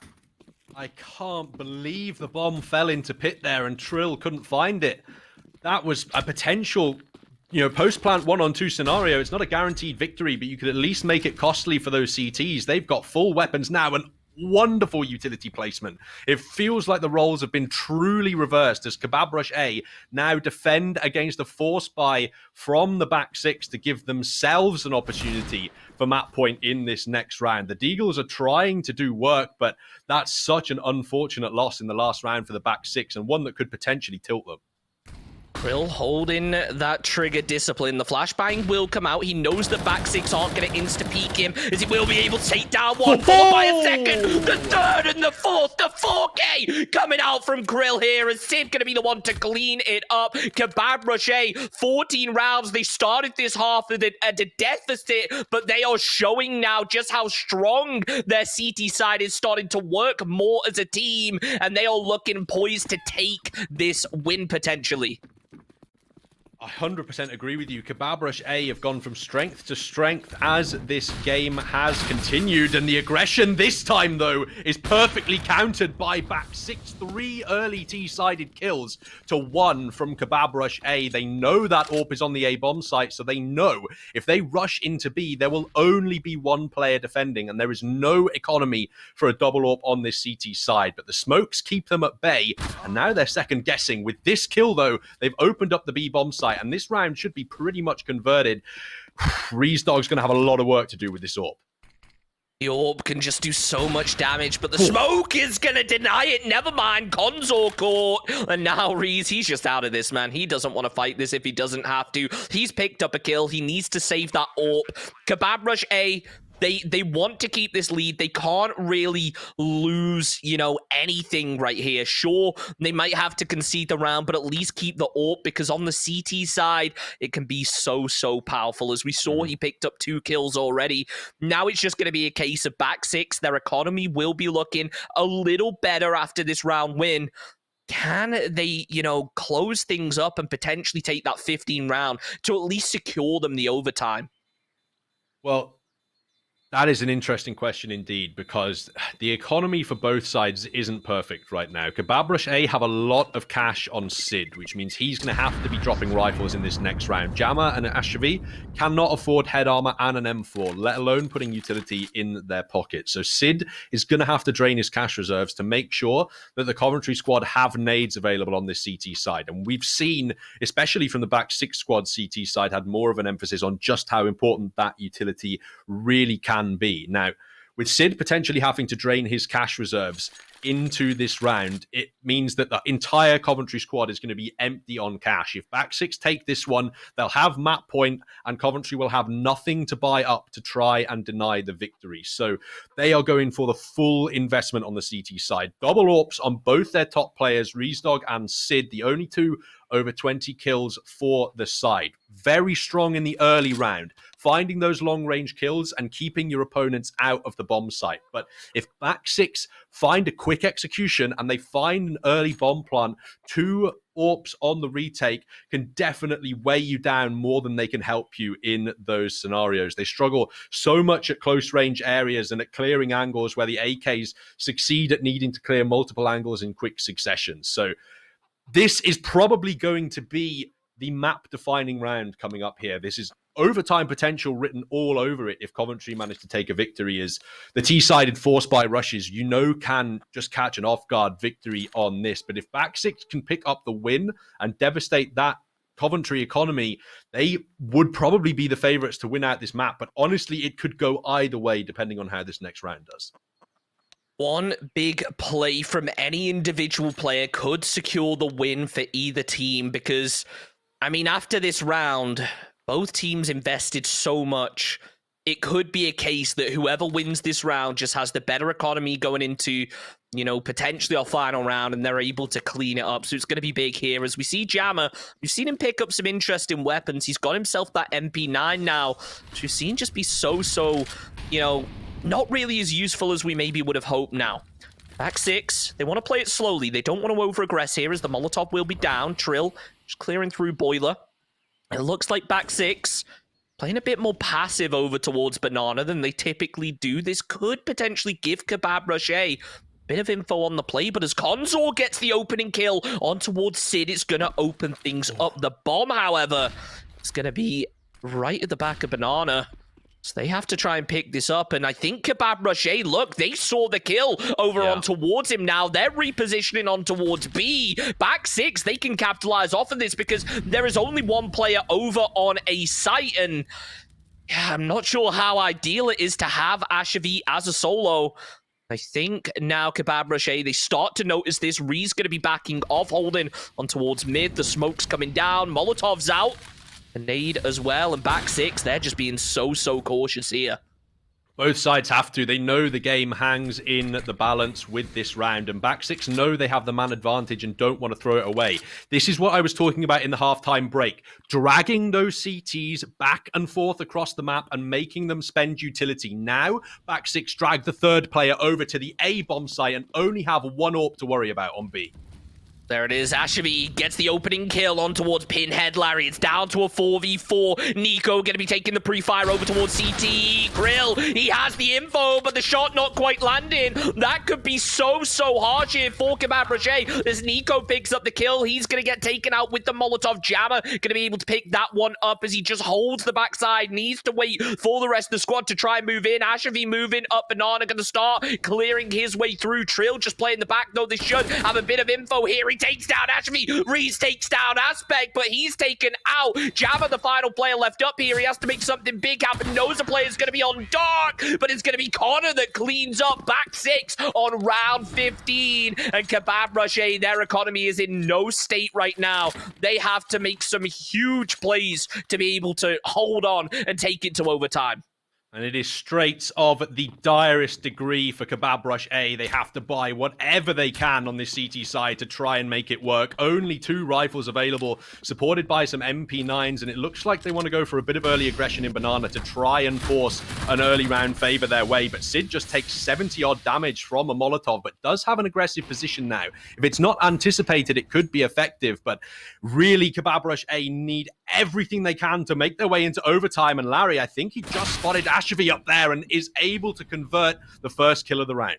I can't believe the bomb fell into pit there and Trill couldn't find it. That was a potential, post-plant 1-on-2 scenario. It's not a guaranteed victory, but you could at least make it costly for those CTs. They've got full weapons now and wonderful utility placement. It feels like the roles have been truly reversed as Kebab Rush now defend against a force buy from the back six to give themselves an opportunity for map point in this next round. The Deagles are trying to do work, but that's such an unfortunate loss in the last round for the back six, and one that could potentially tilt them. Krill holding that trigger discipline. The flashbang will come out. He knows that back six aren't going to insta-peek him, as he will be able to take down one, followed by a second, the third, and the fourth. The 4K coming out from Krill here, as Sid going to be the one to clean it up. Kebab Rocher, 14 rounds. They started this half at a deficit, but they are showing now just how strong their CT side is starting to work more as a team, and they are looking poised to take this win potentially. I 100% agree with you. Kebab Rush A have gone from strength to strength as this game has continued, and the aggression this time, though, is perfectly countered by back 6-3 early T-sided kills to 1 from Kebab Rush A. They know that AWP is on the A bomb site, so they know if they rush into B, there will only be one player defending, and there is no economy for a double AWP on this CT side. But the smokes keep them at bay, and now they're second guessing. With this kill, though, they've opened up the B bomb site, and this round should be pretty much converted. Reesdog's going to have a lot of work to do with this AWP. The AWP can just do so much damage, but the smoke is going to deny it. Never mind, Consor caught. And now Reese, he's just out of this, man. He doesn't want to fight this if he doesn't have to. He's picked up a kill. He needs to save that AWP. Kebab Rush A, They want to keep this lead. They can't really lose, you know, anything right here. Sure, they might have to concede the round, but at least keep the AWP, because on the CT side, it can be so powerful. As we saw, he picked up 2 kills already. Now it's just going to be a case of back 6. Their economy will be looking a little better after this round win. Can they, you know, close things up and potentially take that 15 round to at least secure them the overtime? Well, that is an interesting question indeed, because the economy for both sides isn't perfect right now. Kebab Rush A have a lot of cash on Sid, which means he's going to have to be dropping rifles in this next round. Jammer and Ashavi cannot afford head armor and an M4, let alone putting utility in their pocket. So Sid is going to have to drain his cash reserves to make sure that the Coventry squad have nades available on this CT side. And we've seen, especially from the back 6 squad, CT side had more of an emphasis on just how important that utility really can be. Now, with Sid potentially having to drain his cash reserves into this round, it means that the entire Coventry squad is going to be empty on cash. If back 6 take this one, they'll have map point, and Coventry will have nothing to buy up to try and deny the victory. So they are going for the full investment on the CT side. Double AWPs on both their top players, Reesdog and Sid, the only 2 over 20 kills for the side. Very strong in the early round, finding those long-range kills and keeping your opponents out of the bomb site. But if back 6 find a quick execution and they find an early bomb plant, 2 AWPs on the retake can definitely weigh you down more than they can help you in those scenarios. They struggle so much at close range areas and at clearing angles where the AKs succeed at needing to clear multiple angles in quick succession. So this is probably going to be the map-defining round coming up here. This is overtime potential written all over it if Coventry manage to take a victory, as the T-sided force by rushes, you know, can just catch an off-guard victory on this. But if back 6 can pick up the win and devastate that Coventry economy, they would probably be the favourites to win out this map. But honestly, it could go either way depending on how this next round does. One big play from any individual player could secure the win for either team, because, I mean, after this round, both teams invested so much. It could be a case that whoever wins this round just has the better economy going into, you know, potentially our final round, and they're able to clean it up. So it's going to be big here. As we see Jammer, we've seen him pick up some interesting weapons. He's got himself that MP9 now, which we've seen just be so, you know, not really as useful as we maybe would have hoped now. Back 6, they want to play it slowly. They don't want to over-aggress here, as the Molotov will be down. Trill just clearing through Boiler. It looks like back 6 playing a bit more passive over towards Banana than they typically do. This could potentially give Kebab Rush A bit of info on the play, but as Consor gets the opening kill on towards Sid, it's going to open things up. The bomb, however, is going to be right at the back of Banana. So they have to try and pick this up, and I think Kebab Rush A, look, they saw the kill over on towards him now. They're repositioning on towards B. Back 6, they can capitalize off of this because there is only one player over on a site, and yeah, I'm not sure how ideal it is to have Ashavi as a solo. I think now Kebab Rocher, they start to notice this. Ree's going to be backing off, holding on towards mid. The smoke's coming down. Molotov's out. A nade as well. And back six, they're just being so cautious here. Both sides have to. They know the game hangs in the balance with this round, and back six know they have the man advantage and don't want to throw it away. This is what I was talking about in the halftime break. Dragging those CTs back and forth across the map and making them spend utility. Now, back six drag the third player over to the A bomb site and only have one AWP to worry about on B. There it is. Ashavi gets the opening kill on towards Pinhead Larry. It's down to a 4v4. Nico going to be taking the pre-fire over towards CT. Grill, he has the info, but the shot not quite landing. That could be so harsh here for Kebab Rocher. As Nico picks up the kill, he's going to get taken out with the Molotov Jammer. Going to be able to pick that one up as he just holds the backside. Needs to wait for the rest of the squad to try and move in. Ashavi moving up. Banana going to start clearing his way through. Trill just playing the back, though. They should have a bit of info here. He takes down Ashavi. Reese takes down Aspect, but he's taken out. Jammer, the final player left up here. He has to make something big happen. Knows the player's going to be on dark, but it's going to be Connor that cleans up back six on round 15. And Kebab Rocher, their economy is in no state right now. They have to make some huge plays to be able to hold on and take it to overtime. And it is straits of the direst degree for Kebab Rush A. They have to buy whatever they can on this CT side to try and make it work. Only 2 rifles available, supported by some MP9s, and it looks like they want to go for a bit of early aggression in Banana to try and force an early round favor their way. But Sid just takes 70-odd damage from a Molotov, but does have an aggressive position now. If it's not anticipated, it could be effective, but really Kebab Rush A need everything they can to make their way into overtime. And Larry, I think he just spotted Ashavi up there and is able to convert the first kill of the round.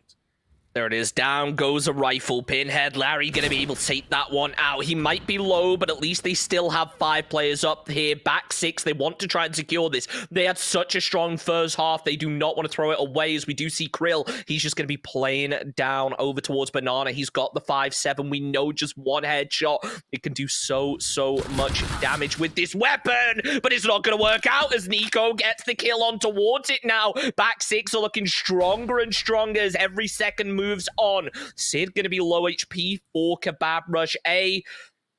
There it is. Down goes a rifle. Pinhead Larry going to be able to take that one out. He might be low, but at least they still have 5 players up here. Back 6. They want to try and secure this. They had such a strong first half. They do not want to throw it away, as we do see Krill. He's just going to be playing down over towards Banana. He's got the 5-7. We know just one headshot. It can do so much damage with this weapon, but it's not going to work out as Nico gets the kill on towards it now. Back 6 are looking stronger and stronger as every second moves on. Sid going to be low HP for Kebab Rush A.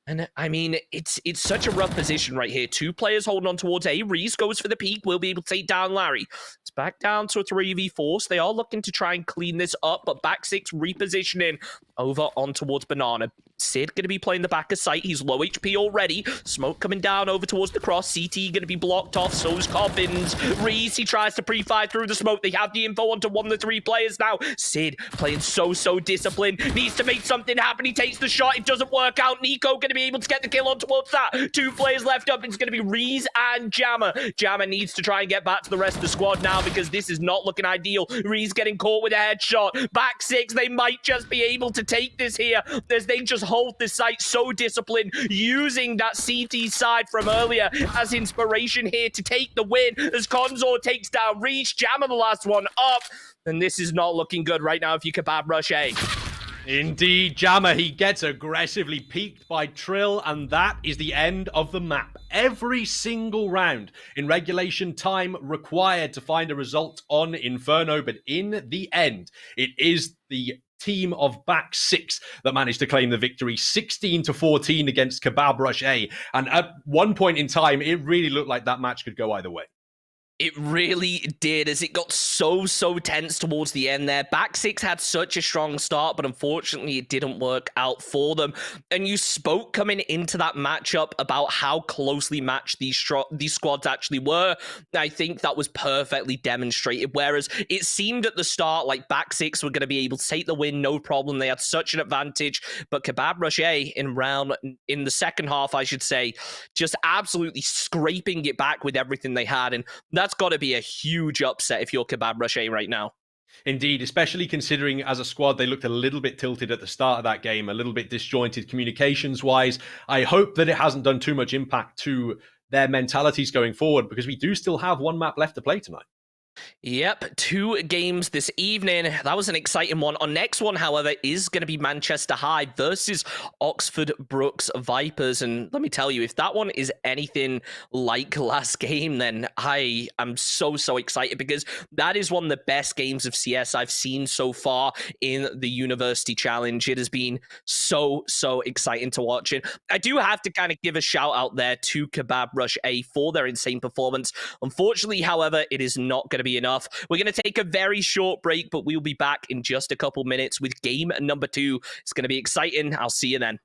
And I mean, it's such a rough position right here. 2 players holding on towards A. Reese goes for the peak. Will be able to take down Larry. It's back down to a 3v4. So they are looking to try and clean this up, but back 6 repositioning over on towards Banana. Sid going to be playing the back of sight. He's low HP already. Smoke coming down over towards the cross. CT going to be blocked off. So's Cobbins. Reese, he tries to pre-fire through the smoke. They have the info onto one of the 3 players now. Sid playing so disciplined. Needs to make something happen. He takes the shot. It doesn't work out. Nico going to be able to get the kill on towards that. 2 players left up. It's going to be Reese and Jammer. Jammer needs to try and get back to the rest of the squad now because this is not looking ideal. Reese getting caught with a headshot. Back 6. They might just be able to take this here as they just hold this site so disciplined, using that CT side from earlier as inspiration here to take the win as Konzor takes down Reese. Jammer the last one up, and this is not looking good right now if you Kebab Rush A. Indeed, Jammer, he gets aggressively peaked by Trill, and that is the end of the map. Every single round in regulation time required to find a result on Inferno, but in the end, it is the team of back 6 that managed to claim the victory, 16-14 against Kebab Rush A. And at one point in time, it really looked like that match could go either way. It really did, as it got so tense towards the end there. Back 6 had such a strong start, but unfortunately it didn't work out for them. And you spoke coming into that matchup about how closely matched these squads actually were. I think that was perfectly demonstrated, whereas it seemed at the start like Back 6 were going to be able to take the win, no problem. They had such an advantage, but Kebab Rush A in the second half, I should say, just absolutely scraping it back with everything they had. And that's got to be a huge upset if you're Kebab Rush A right now. Indeed, especially considering as a squad they looked a little bit tilted at the start of that game, a little bit disjointed communications-wise. I hope that it hasn't done too much impact to their mentalities going forward, because we do still have one map left to play tonight. Yep, 2 games this evening. That was an exciting one. Our next one, however, is going to be Manchester High versus Oxford Brooks Vipers. And let me tell you, if that one is anything like last game, then I am so excited, because that is one of the best games of CS I've seen so far in the University Challenge. It has been so exciting to watch it. I do have to kind of give a shout out there to Kebab Rush A for their insane performance. Unfortunately, however, it is not going to be enough. We're going to take a very short break, but we'll be back in just a couple minutes with game number 2. It's going to be exciting. I'll see you then.